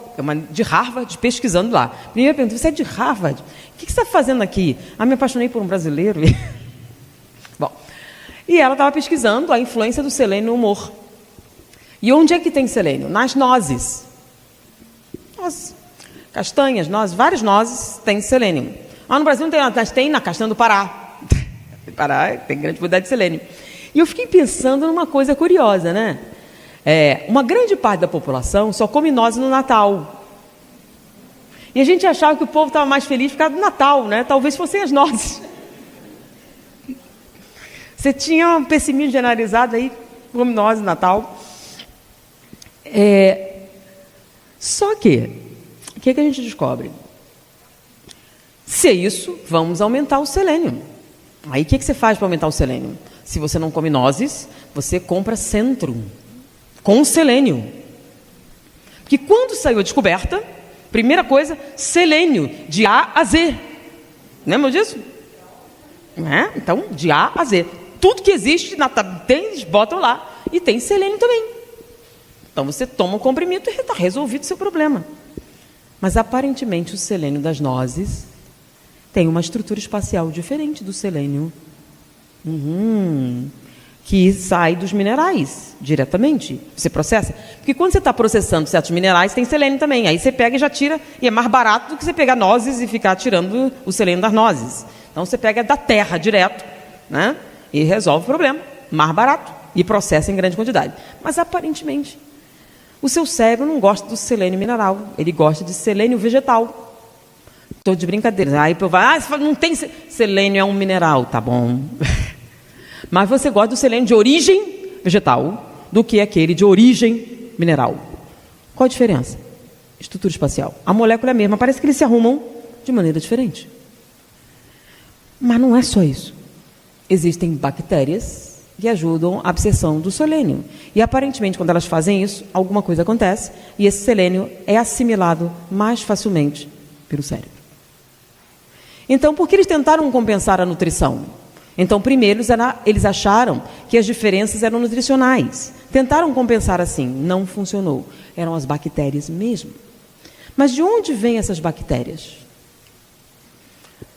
de Harvard pesquisando lá. Primeira pergunta, você é de Harvard? O que você está fazendo aqui? Me apaixonei por um brasileiro. Bom, e ela estava pesquisando a influência do selênio no humor. E onde é que tem selênio? Nas nozes. Nozes. Castanhas, nozes, várias nozes têm selênio. No Brasil não tem, mas tem na castanha do Pará. Pará tem grande quantidade de selênio. E eu fiquei pensando numa coisa curiosa, né? Uma grande parte da população só come nozes no Natal. E a gente achava que o povo estava mais feliz por causa do Natal, né? Talvez fossem as nozes. Você tinha um pessimismo generalizado aí, come nozes no Natal. Só que, o que a gente descobre? Se é isso, vamos aumentar o selênio. Aí o que você faz para aumentar o selênio? Se você não come nozes, você compra Centrum, com selênio. Porque quando saiu a descoberta, primeira coisa, selênio, de A a Z. Lembra disso? Então, de A a Z. Tudo que existe, eles botam lá. E tem selênio também. Então, você toma um comprimido e está resolvido o seu problema. Mas, aparentemente, o selênio das nozes tem uma estrutura espacial diferente do selênio que sai dos minerais diretamente. Você processa. Porque quando você está processando certos minerais, tem selênio também. Aí você pega e já tira, e é mais barato do que você pegar nozes e ficar tirando o selênio das nozes. Então, você pega da terra direto, né? E resolve o problema. Mais barato. E processa em grande quantidade. Mas, aparentemente, o seu cérebro não gosta do selênio mineral, ele gosta de selênio vegetal. Estou de brincadeira. Aí eu falo, não tem selênio, é um mineral, tá bom. Mas você gosta do selênio de origem vegetal do que aquele de origem mineral. Qual a diferença? Estrutura espacial. A molécula é a mesma, parece que eles se arrumam de maneira diferente. Mas não é só isso. Existem bactérias que ajudam a absorção do selênio. E, aparentemente, quando elas fazem isso, alguma coisa acontece e esse selênio é assimilado mais facilmente pelo cérebro. Então, por que eles tentaram compensar a nutrição? Então, primeiro, eles acharam que que as diferenças eram nutricionais. Tentaram compensar assim, não funcionou. Eram as bactérias mesmo. Mas de onde vêm essas bactérias?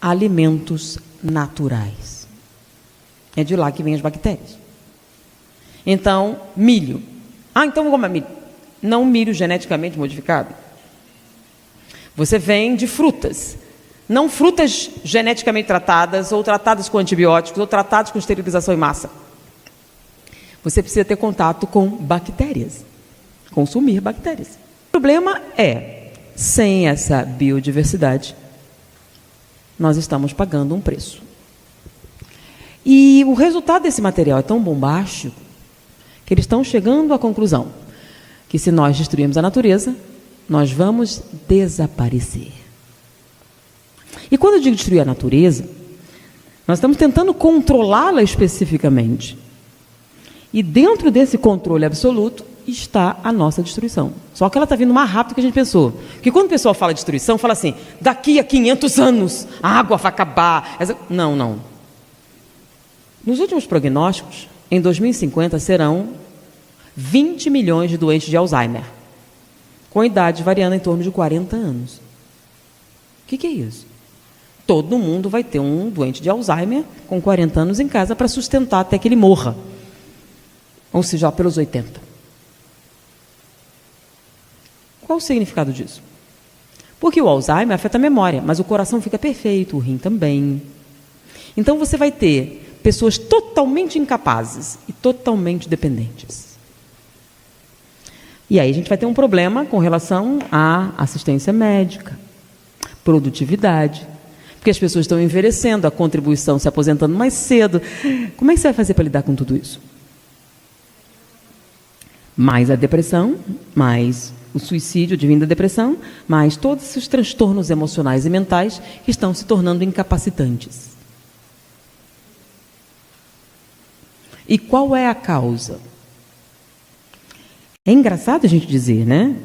Alimentos naturais. É de lá que vêm as bactérias. Então, milho. Então vou comer milho. Não milho geneticamente modificado. Você vem de frutas. Não frutas geneticamente tratadas, ou tratadas com antibióticos, ou tratadas com esterilização em massa. Você precisa ter contato com bactérias. Consumir bactérias. O problema é, sem essa biodiversidade, nós estamos pagando um preço. E o resultado desse material é tão bombástico que eles estão chegando à conclusão que se nós destruirmos a natureza, nós vamos desaparecer. E quando eu digo destruir a natureza, nós estamos tentando controlá-la especificamente. E dentro desse controle absoluto está a nossa destruição. Só que ela está vindo mais rápido do que a gente pensou. Porque quando o pessoal fala de destruição, fala assim, daqui a 500 anos a água vai acabar. Não. Nos últimos prognósticos, em 2050 serão 20 milhões de doentes de Alzheimer, com idade variando em torno de 40 anos. O que é isso? Todo mundo vai ter um doente de Alzheimer com 40 anos em casa para sustentar até que ele morra. Ou seja, pelos 80. Qual o significado disso? Porque o Alzheimer afeta a memória, mas o coração fica perfeito, o rim também. Então você vai ter pessoas totalmente incapazes e totalmente dependentes. E aí a gente vai ter um problema com relação à assistência médica, produtividade, porque as pessoas estão envelhecendo, a contribuição se aposentando mais cedo. Como é que você vai fazer para lidar com tudo isso? Mais a depressão, mais o suicídio advindo da depressão, mais todos esses transtornos emocionais e mentais que estão se tornando incapacitantes. E qual é a causa? É engraçado a gente dizer, né?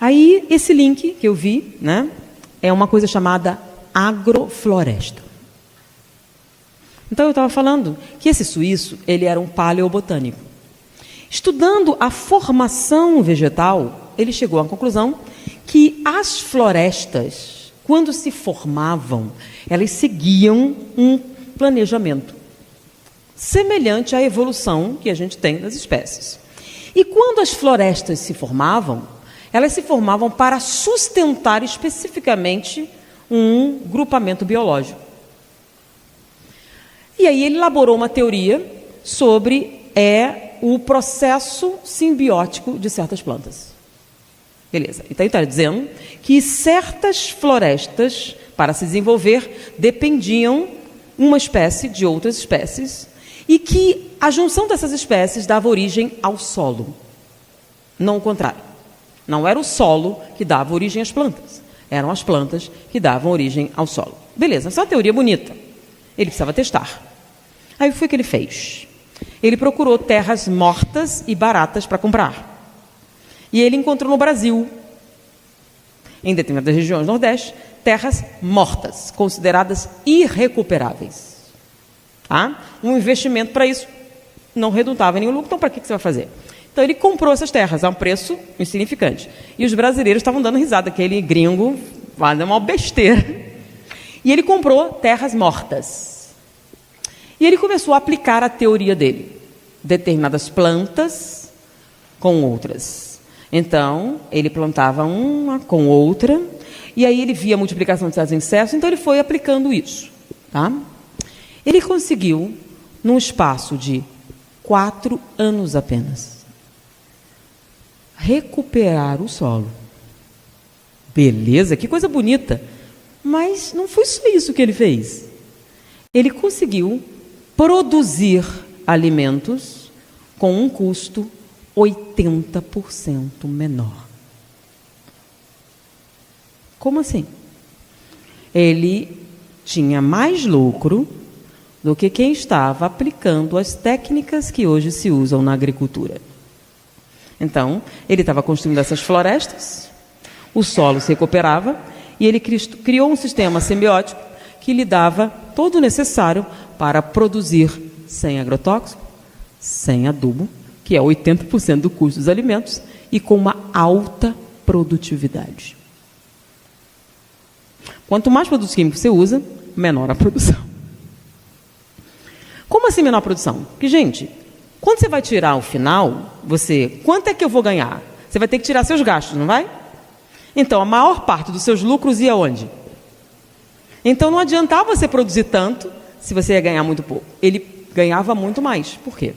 Aí, esse link que eu vi, né, é uma coisa chamada agrofloresta. Então, eu estava falando que esse suíço, ele era um paleobotânico. Estudando a formação vegetal, ele chegou à conclusão que as florestas, quando se formavam, elas seguiam um planejamento semelhante à evolução que a gente tem das espécies. E quando as florestas se formavam, elas se formavam para sustentar especificamente um grupamento biológico. E aí ele elaborou uma teoria sobre o processo simbiótico de certas plantas. Beleza. Então ele está dizendo que certas florestas, para se desenvolver, dependiam uma espécie de outras espécies e que a junção dessas espécies dava origem ao solo. Não o contrário. Não era o solo que dava origem às plantas. Eram as plantas que davam origem ao solo. Beleza, essa é uma teoria bonita. Ele precisava testar. Aí foi o que ele fez. Ele procurou terras mortas e baratas para comprar. E ele encontrou no Brasil, em determinadas regiões do Nordeste, terras mortas, consideradas irrecuperáveis. Tá? Um investimento para isso não redundava em nenhum lucro, então para que você vai fazer? Então ele comprou essas terras a um preço insignificante. E os brasileiros estavam dando risada, aquele gringo vai dar uma besteira. E ele comprou terras mortas. E ele começou a aplicar a teoria dele. Determinadas plantas com outras. Então, ele plantava uma com outra, e aí ele via a multiplicação de certos insetos, então ele foi aplicando isso. Tá? Ele conseguiu, num espaço de 4 anos apenas, recuperar o solo. Beleza, que coisa bonita. Mas não foi só isso que ele fez. Ele conseguiu produzir alimentos com um custo 80% menor. Como assim? Ele tinha mais lucro do que quem estava aplicando as técnicas que hoje se usam na agricultura. Então, ele estava construindo essas florestas, o solo se recuperava e ele criou um sistema simbiótico que lhe dava todo o necessário para produzir sem agrotóxico, sem adubo, que é 80% do custo dos alimentos, e com uma alta produtividade. Quanto mais produtos químicos você usa, menor a produção. Como assim menor a produção? Porque, gente, quando você vai tirar o final, quanto é que eu vou ganhar? Você vai ter que tirar seus gastos, não vai? Então, a maior parte dos seus lucros ia onde? Então, não adiantava você produzir tanto se você ia ganhar muito pouco. Ele ganhava muito mais. Por quê?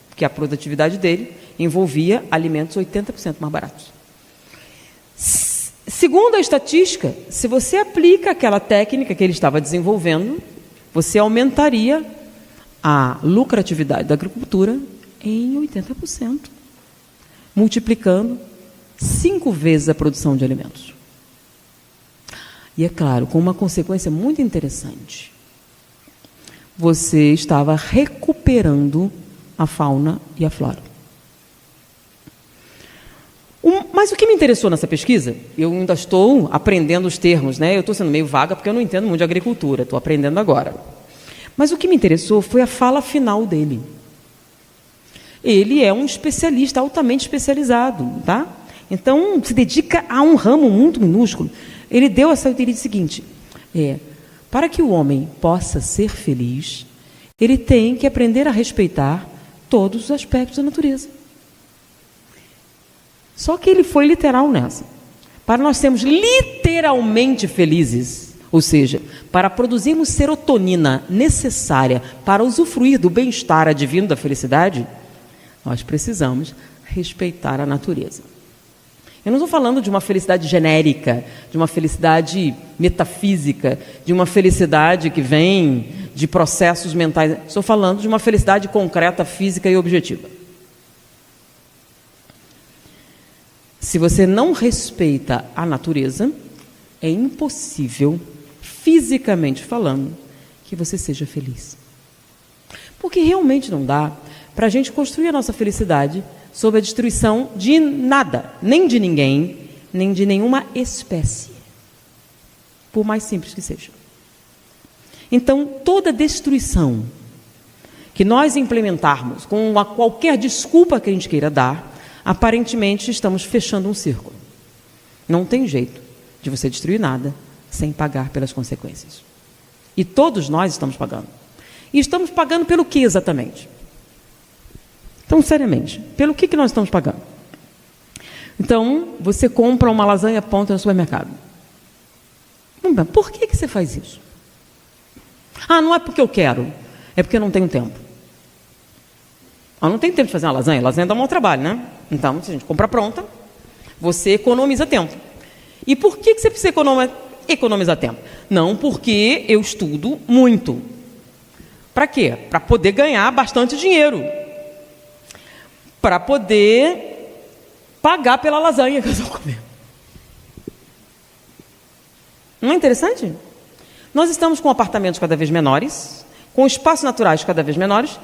Porque a produtividade dele envolvia alimentos 80% mais baratos. Segundo a estatística, se você aplica aquela técnica que ele estava desenvolvendo, você aumentaria a lucratividade da agricultura em 80%, multiplicando 5 vezes a produção de alimentos. E é claro, com uma consequência muito interessante. Você estava recuperando a fauna e a flora. Mas o que me interessou nessa pesquisa, eu ainda estou aprendendo os termos, né? Eu estou sendo meio vaga porque eu não entendo muito de agricultura, estou aprendendo agora. Mas o que me interessou foi a fala final dele. Ele é um especialista, altamente especializado, tá? Então, se dedica a um ramo muito minúsculo. Ele deu essa teoria seguinte, para que o homem possa ser feliz, ele tem que aprender a respeitar todos os aspectos da natureza. Só que ele foi literal nessa. Para nós sermos literalmente felizes, ou seja, para produzirmos serotonina necessária para usufruir do bem-estar advindo da felicidade, nós precisamos respeitar a natureza. Eu não estou falando de uma felicidade genérica, de uma felicidade metafísica, de uma felicidade que vem de processos mentais. Estou falando de uma felicidade concreta, física e objetiva. Se você não respeita a natureza, é impossível, fisicamente falando, que você seja feliz. Porque realmente não dá para a gente construir a nossa felicidade sob a destruição de nada, nem de ninguém, nem de nenhuma espécie, por mais simples que seja. Então, toda destruição que nós implementarmos com qualquer desculpa que a gente queira dar, aparentemente estamos fechando um círculo. Não tem jeito de você destruir nada sem pagar pelas consequências. E todos nós estamos pagando. E estamos pagando pelo que exatamente? Então, seriamente, pelo que nós estamos pagando? Então, você compra uma lasanha pronta no supermercado. Por que você faz isso? Não é porque eu quero, é porque eu não tenho tempo. Eu não tenho tempo de fazer uma lasanha. Lasanha dá um mau trabalho, né? Então, se a gente compra pronta, você economiza tempo. E por que você precisa economizar tempo? Não porque eu estudo muito. Para quê? Para poder ganhar bastante dinheiro. Para poder pagar pela lasanha que eu estou comendo. Não é interessante? Nós estamos com apartamentos cada vez menores, com espaços naturais cada vez menores.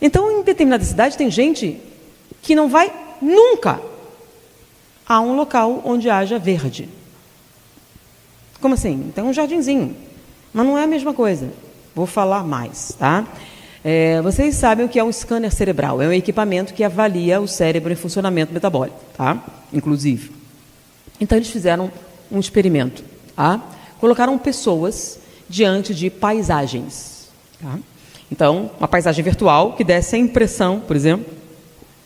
Então, em determinada cidade, tem gente que não vai nunca a um local onde haja verde. Como assim? Tem um jardinzinho, mas não é a mesma coisa. Vou falar mais, tá? Vocês sabem o que é um scanner cerebral. É um equipamento que avalia o cérebro em funcionamento metabólico, tá? Inclusive. Então, eles fizeram um experimento, tá? Colocaram pessoas diante de paisagens, tá? Então, uma paisagem virtual que desse a impressão, por exemplo,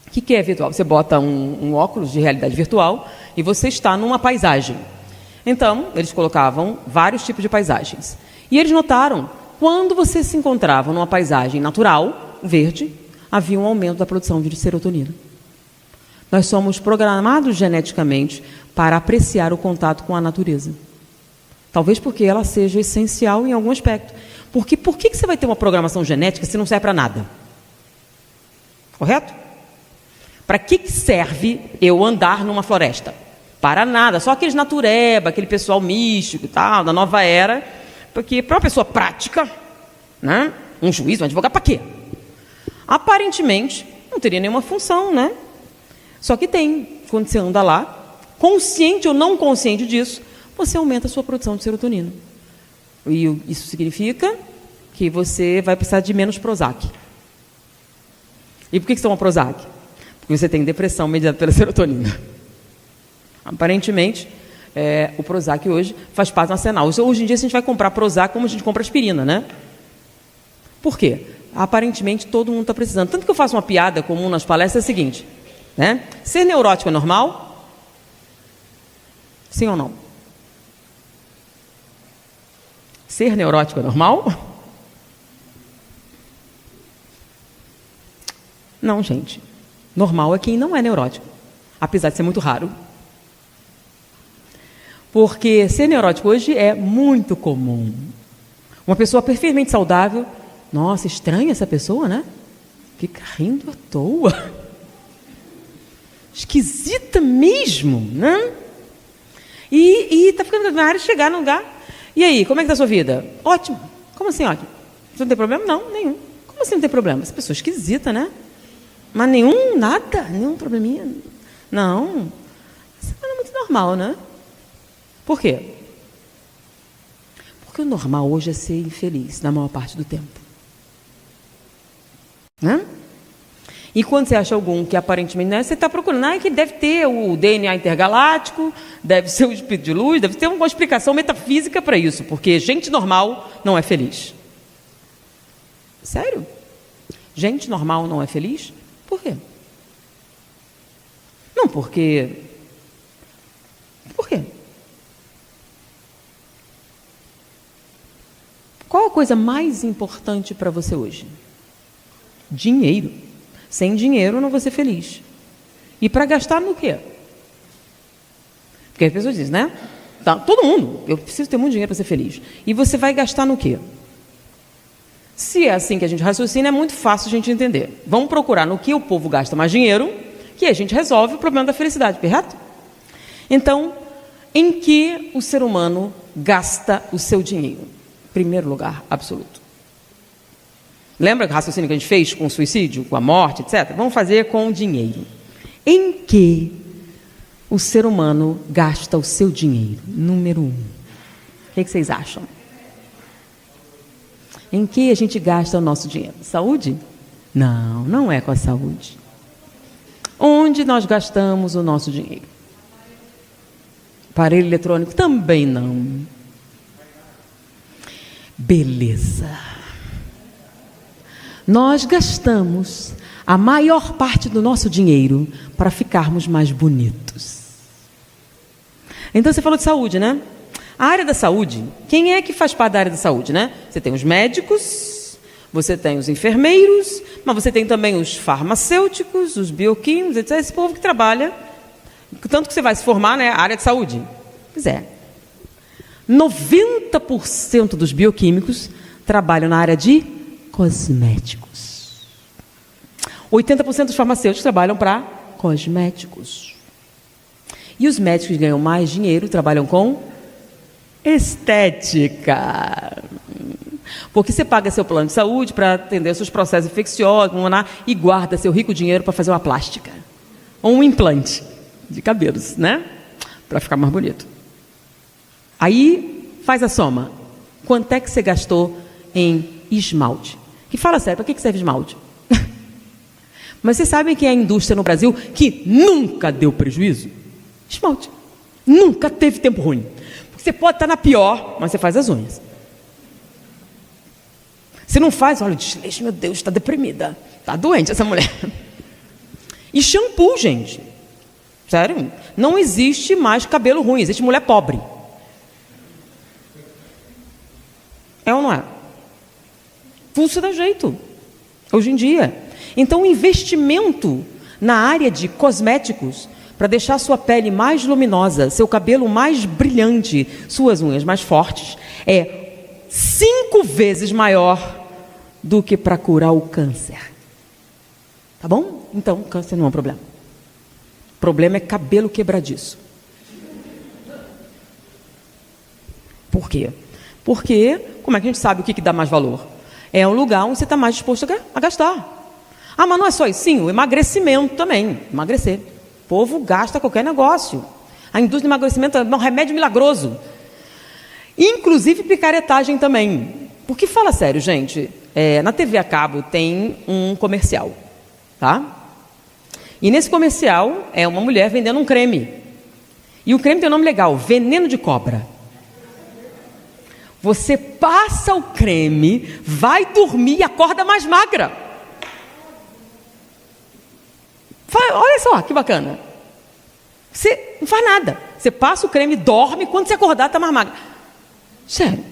o que é virtual? Você bota um óculos de realidade virtual e você está numa paisagem. Então, eles colocavam vários tipos de paisagens. E eles notaram, quando você se encontrava numa paisagem natural, verde, havia um aumento da produção de serotonina. Nós somos programados geneticamente para apreciar o contato com a natureza. Talvez porque ela seja essencial em algum aspecto. Porque por que você vai ter uma programação genética se não serve para nada? Correto? Para que serve eu andar numa floresta? Para nada. Só aqueles natureba, aquele pessoal místico e tal, da nova era. Porque para uma pessoa prática, né, um juiz, um advogado, para quê? Aparentemente, não teria nenhuma função, né? Só que tem. Quando você anda lá, consciente ou não consciente disso, você aumenta a sua produção de serotonina. E isso significa que você vai precisar de menos Prozac. E por que você toma Prozac? Porque você tem depressão mediada pela serotonina. Aparentemente, o Prozac hoje faz parte do arsenal. Hoje em dia a gente vai comprar Prozac como a gente compra aspirina, né? Por quê? Aparentemente todo mundo está precisando. Tanto que eu faço uma piada comum nas palestras, é a seguinte, né? Ser neurótico é normal? Sim ou não? Ser neurótico é normal? Não, gente. Normal é quem não é neurótico, apesar de ser muito raro. Porque ser neurótico hoje é muito comum. Uma pessoa perfeitamente saudável, nossa, estranha essa pessoa, né? Fica rindo à toa. Esquisita mesmo, né? E tá ficando na área de chegar no lugar. E aí, como é que tá a sua vida? Ótimo. Como assim ótimo? Você não tem problema? Não, nenhum. Como assim não tem problema? Essa pessoa é esquisita, né? Mas nenhum probleminha. Não. Isso não é muito normal, né? Por quê? Porque o normal hoje é ser infeliz, na maior parte do tempo. Né? E quando você acha algum que aparentemente não é, você está procurando, que deve ter o DNA intergaláctico, deve ser o espírito de luz, deve ter uma explicação metafísica para isso, porque gente normal não é feliz. Sério? Gente normal não é feliz? Por quê? Não, porque... Por quê? Qual a coisa mais importante para você hoje? Dinheiro. Sem dinheiro eu não vou ser feliz. E para gastar no quê? Porque as pessoas dizem, né? Tá, todo mundo, eu preciso ter muito dinheiro para ser feliz. E você vai gastar no quê? Se é assim que a gente raciocina, é muito fácil a gente entender. Vamos procurar no que o povo gasta mais dinheiro, que a gente resolve o problema da felicidade, correto? Então, em que o ser humano gasta o seu dinheiro? Primeiro lugar, absoluto. Lembra o raciocínio que a gente fez com o suicídio, com a morte, etc? Vamos fazer com o dinheiro. Em que o ser humano gasta o seu dinheiro? Número 1. O que vocês acham? Em que a gente gasta o nosso dinheiro? Saúde? Não, não é com a saúde. Onde nós gastamos o nosso dinheiro? Aparelho eletrônico? Também não. Beleza. Nós gastamos a maior parte do nosso dinheiro para ficarmos mais bonitos. Então você falou de saúde, né? A área da saúde, quem é que faz parte da área da saúde, né? Você tem os médicos, você tem os enfermeiros, mas você tem também os farmacêuticos, os bioquímicos, etc. Esse povo que trabalha, tanto que você vai se formar, né? A área de saúde. Pois é. 90% dos bioquímicos trabalham na área de cosméticos. 80% dos farmacêuticos trabalham para cosméticos. E os médicos que ganham mais dinheiro trabalham com estética. Porque você paga seu plano de saúde para atender seus processos infecciosos, e guarda seu rico dinheiro para fazer uma plástica. Ou um implante de cabelos, né? Para ficar mais bonito. Aí, faz a soma. Quanto é que você gastou em esmalte? Que fala sério, para que serve esmalte? Mas vocês sabem que é a indústria no Brasil que nunca deu prejuízo? Esmalte. Nunca teve tempo ruim. Porque você pode estar na pior, mas você faz as unhas. Você não faz, olha, desleixo, meu Deus, está deprimida. Está doente essa mulher. E shampoo, gente. Sério, não existe mais cabelo ruim, existe mulher pobre. É ou não é? Pulso dá jeito, hoje em dia. Então, o investimento na área de cosméticos, para deixar sua pele mais luminosa, seu cabelo mais brilhante, suas unhas mais fortes, é 5 vezes maior do que para curar o câncer. Tá bom? Então, câncer não é um problema. O problema é cabelo quebradiço. Por quê? Porque, como é que a gente sabe o que dá mais valor? É um lugar onde você está mais disposto a gastar. Ah, mas não é só isso? Sim, o emagrecimento também. Emagrecer. O povo gasta qualquer negócio. A indústria de emagrecimento é um remédio milagroso. Inclusive picaretagem também. Porque, fala sério, gente, na TV a cabo tem um comercial. tá? E nesse comercial é uma mulher vendendo um creme. E o creme tem um nome legal, veneno de cobra. Você passa o creme, vai dormir e acorda mais magra. Olha só, que bacana. Você não faz nada. Você passa o creme, dorme, quando você acordar está mais magra. Sério,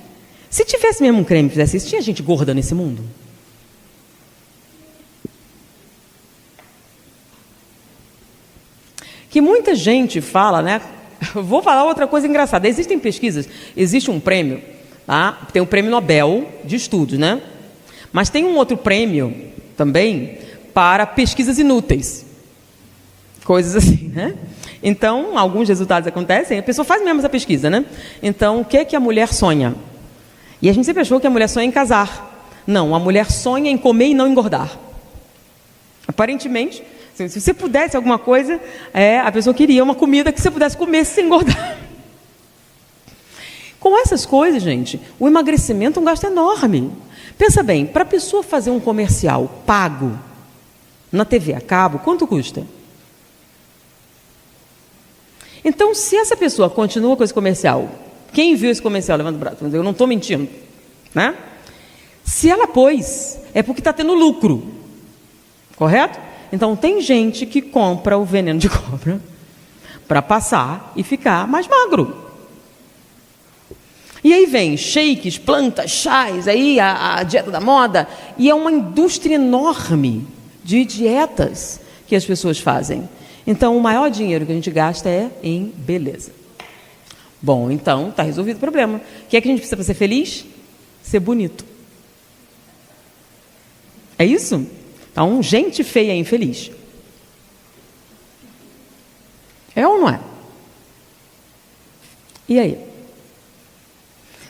se tivesse mesmo um creme que fizesse isso, tinha gente gorda nesse mundo? Que muita gente fala, né? Vou falar outra coisa engraçada. Existem pesquisas, existe um prêmio, tá? Tem o prêmio Nobel de estudos, né? Mas tem um outro prêmio também para pesquisas inúteis. Coisas assim, né? Então, alguns resultados acontecem, a pessoa faz mesmo essa pesquisa, né? Então, o que é que a mulher sonha? E a gente sempre achou que a mulher sonha em casar. Não, a mulher sonha em comer e não engordar. Aparentemente, se você pudesse alguma coisa, a pessoa queria uma comida que você pudesse comer sem engordar. Com essas coisas, gente, o emagrecimento é um gasto enorme. Pensa bem, para a pessoa fazer um comercial pago na TV a cabo, quanto custa? Então, se essa pessoa continua com esse comercial, quem viu esse comercial, levanta o braço, eu não estou mentindo, né? Se ela pôs, é porque está tendo lucro, correto? Então, tem gente que compra o veneno de cobra para passar e ficar mais magro. E aí vem shakes, plantas, chás, aí a dieta da moda, e é uma indústria enorme de dietas que as pessoas fazem. Então, o maior dinheiro que a gente gasta é em beleza. Bom, então, está resolvido o problema. O que é que a gente precisa para ser feliz? Ser bonito. É isso? Então, gente feia é infeliz. É ou não é? E aí?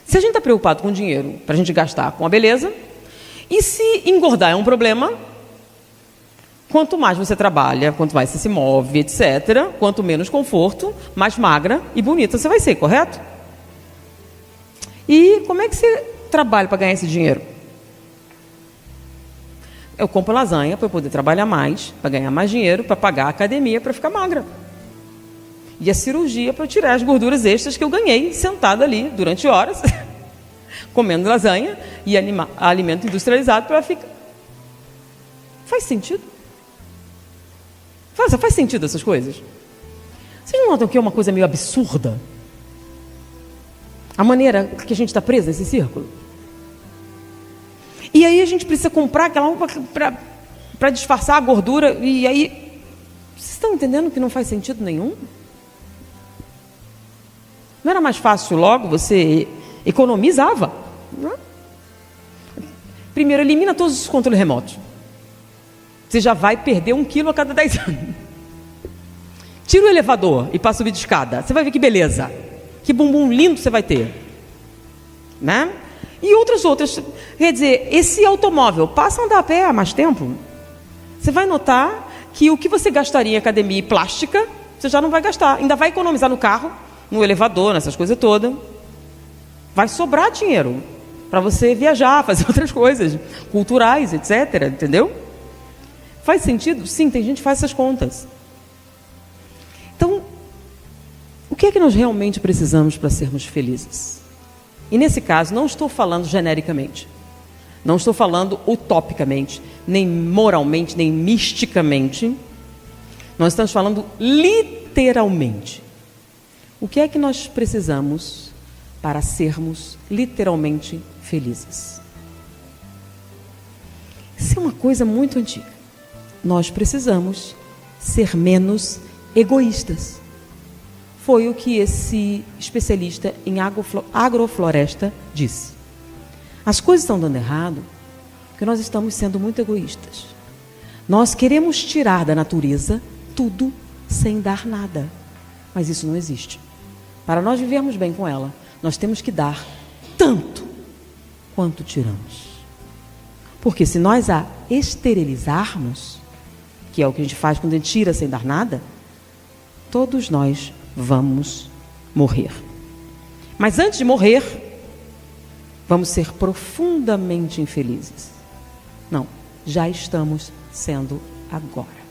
Se a gente está preocupado com dinheiro para a gente gastar com a beleza, e se engordar é um problema, quanto mais você trabalha, quanto mais você se move, etc., quanto menos conforto, mais magra e bonita você vai ser, correto? E como é que você trabalha para ganhar esse dinheiro? Eu compro lasanha para poder trabalhar mais, para ganhar mais dinheiro, para pagar a academia, para ficar magra. E a cirurgia para tirar as gorduras extras que eu ganhei sentada ali durante horas, comendo lasanha e alimento industrializado para ficar... Faz sentido? Faz sentido essas coisas? Vocês não notam que é uma coisa meio absurda? A maneira que a gente está presa nesse círculo? E aí a gente precisa comprar aquela roupa para disfarçar a gordura, e aí... Vocês estão entendendo que não faz sentido nenhum? Não era mais fácil logo, você economizava? Não? Primeiro, elimina todos os controles remotos. Você já vai perder 1 quilo a cada 10 anos. Tira o elevador e passa a subir de escada. Você vai ver que beleza. Que bumbum lindo você vai ter. Né? E outras. Quer dizer, esse automóvel passa a andar a pé há mais tempo. Você vai notar que o que você gastaria em academia e plástica, você já não vai gastar. Ainda vai economizar no carro, no elevador, nessas coisas todas. Vai sobrar dinheiro para você viajar, fazer outras coisas culturais, etc. Entendeu? Faz sentido? Sim, tem gente que faz essas contas. Então, o que é que nós realmente precisamos para sermos felizes? E nesse caso, não estou falando genericamente. Não estou falando utopicamente, nem moralmente, nem misticamente. Nós estamos falando literalmente. O que é que nós precisamos para sermos literalmente felizes? Isso é uma coisa muito antiga. Nós precisamos ser menos egoístas. Foi o que esse especialista em agrofloresta disse. As coisas estão dando errado porque nós estamos sendo muito egoístas. Nós queremos tirar da natureza tudo sem dar nada. Mas isso não existe. Para nós vivermos bem com ela, nós temos que dar tanto quanto tiramos. Porque se nós a esterilizarmos, que é o que a gente faz quando a gente tira sem dar nada, todos nós vamos morrer. Mas antes de morrer, vamos ser profundamente infelizes. Não, já estamos sendo agora.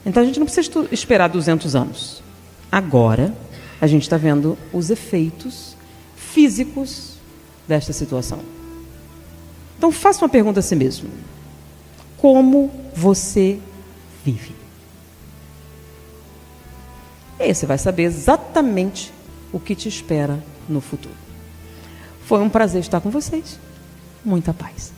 Então a gente não precisa esperar 200 anos. Agora a gente está vendo os efeitos físicos desta situação. Então faça uma pergunta a si mesmo. Como você vive? E aí você vai saber exatamente o que te espera no futuro. Foi um prazer estar com vocês. Muita paz.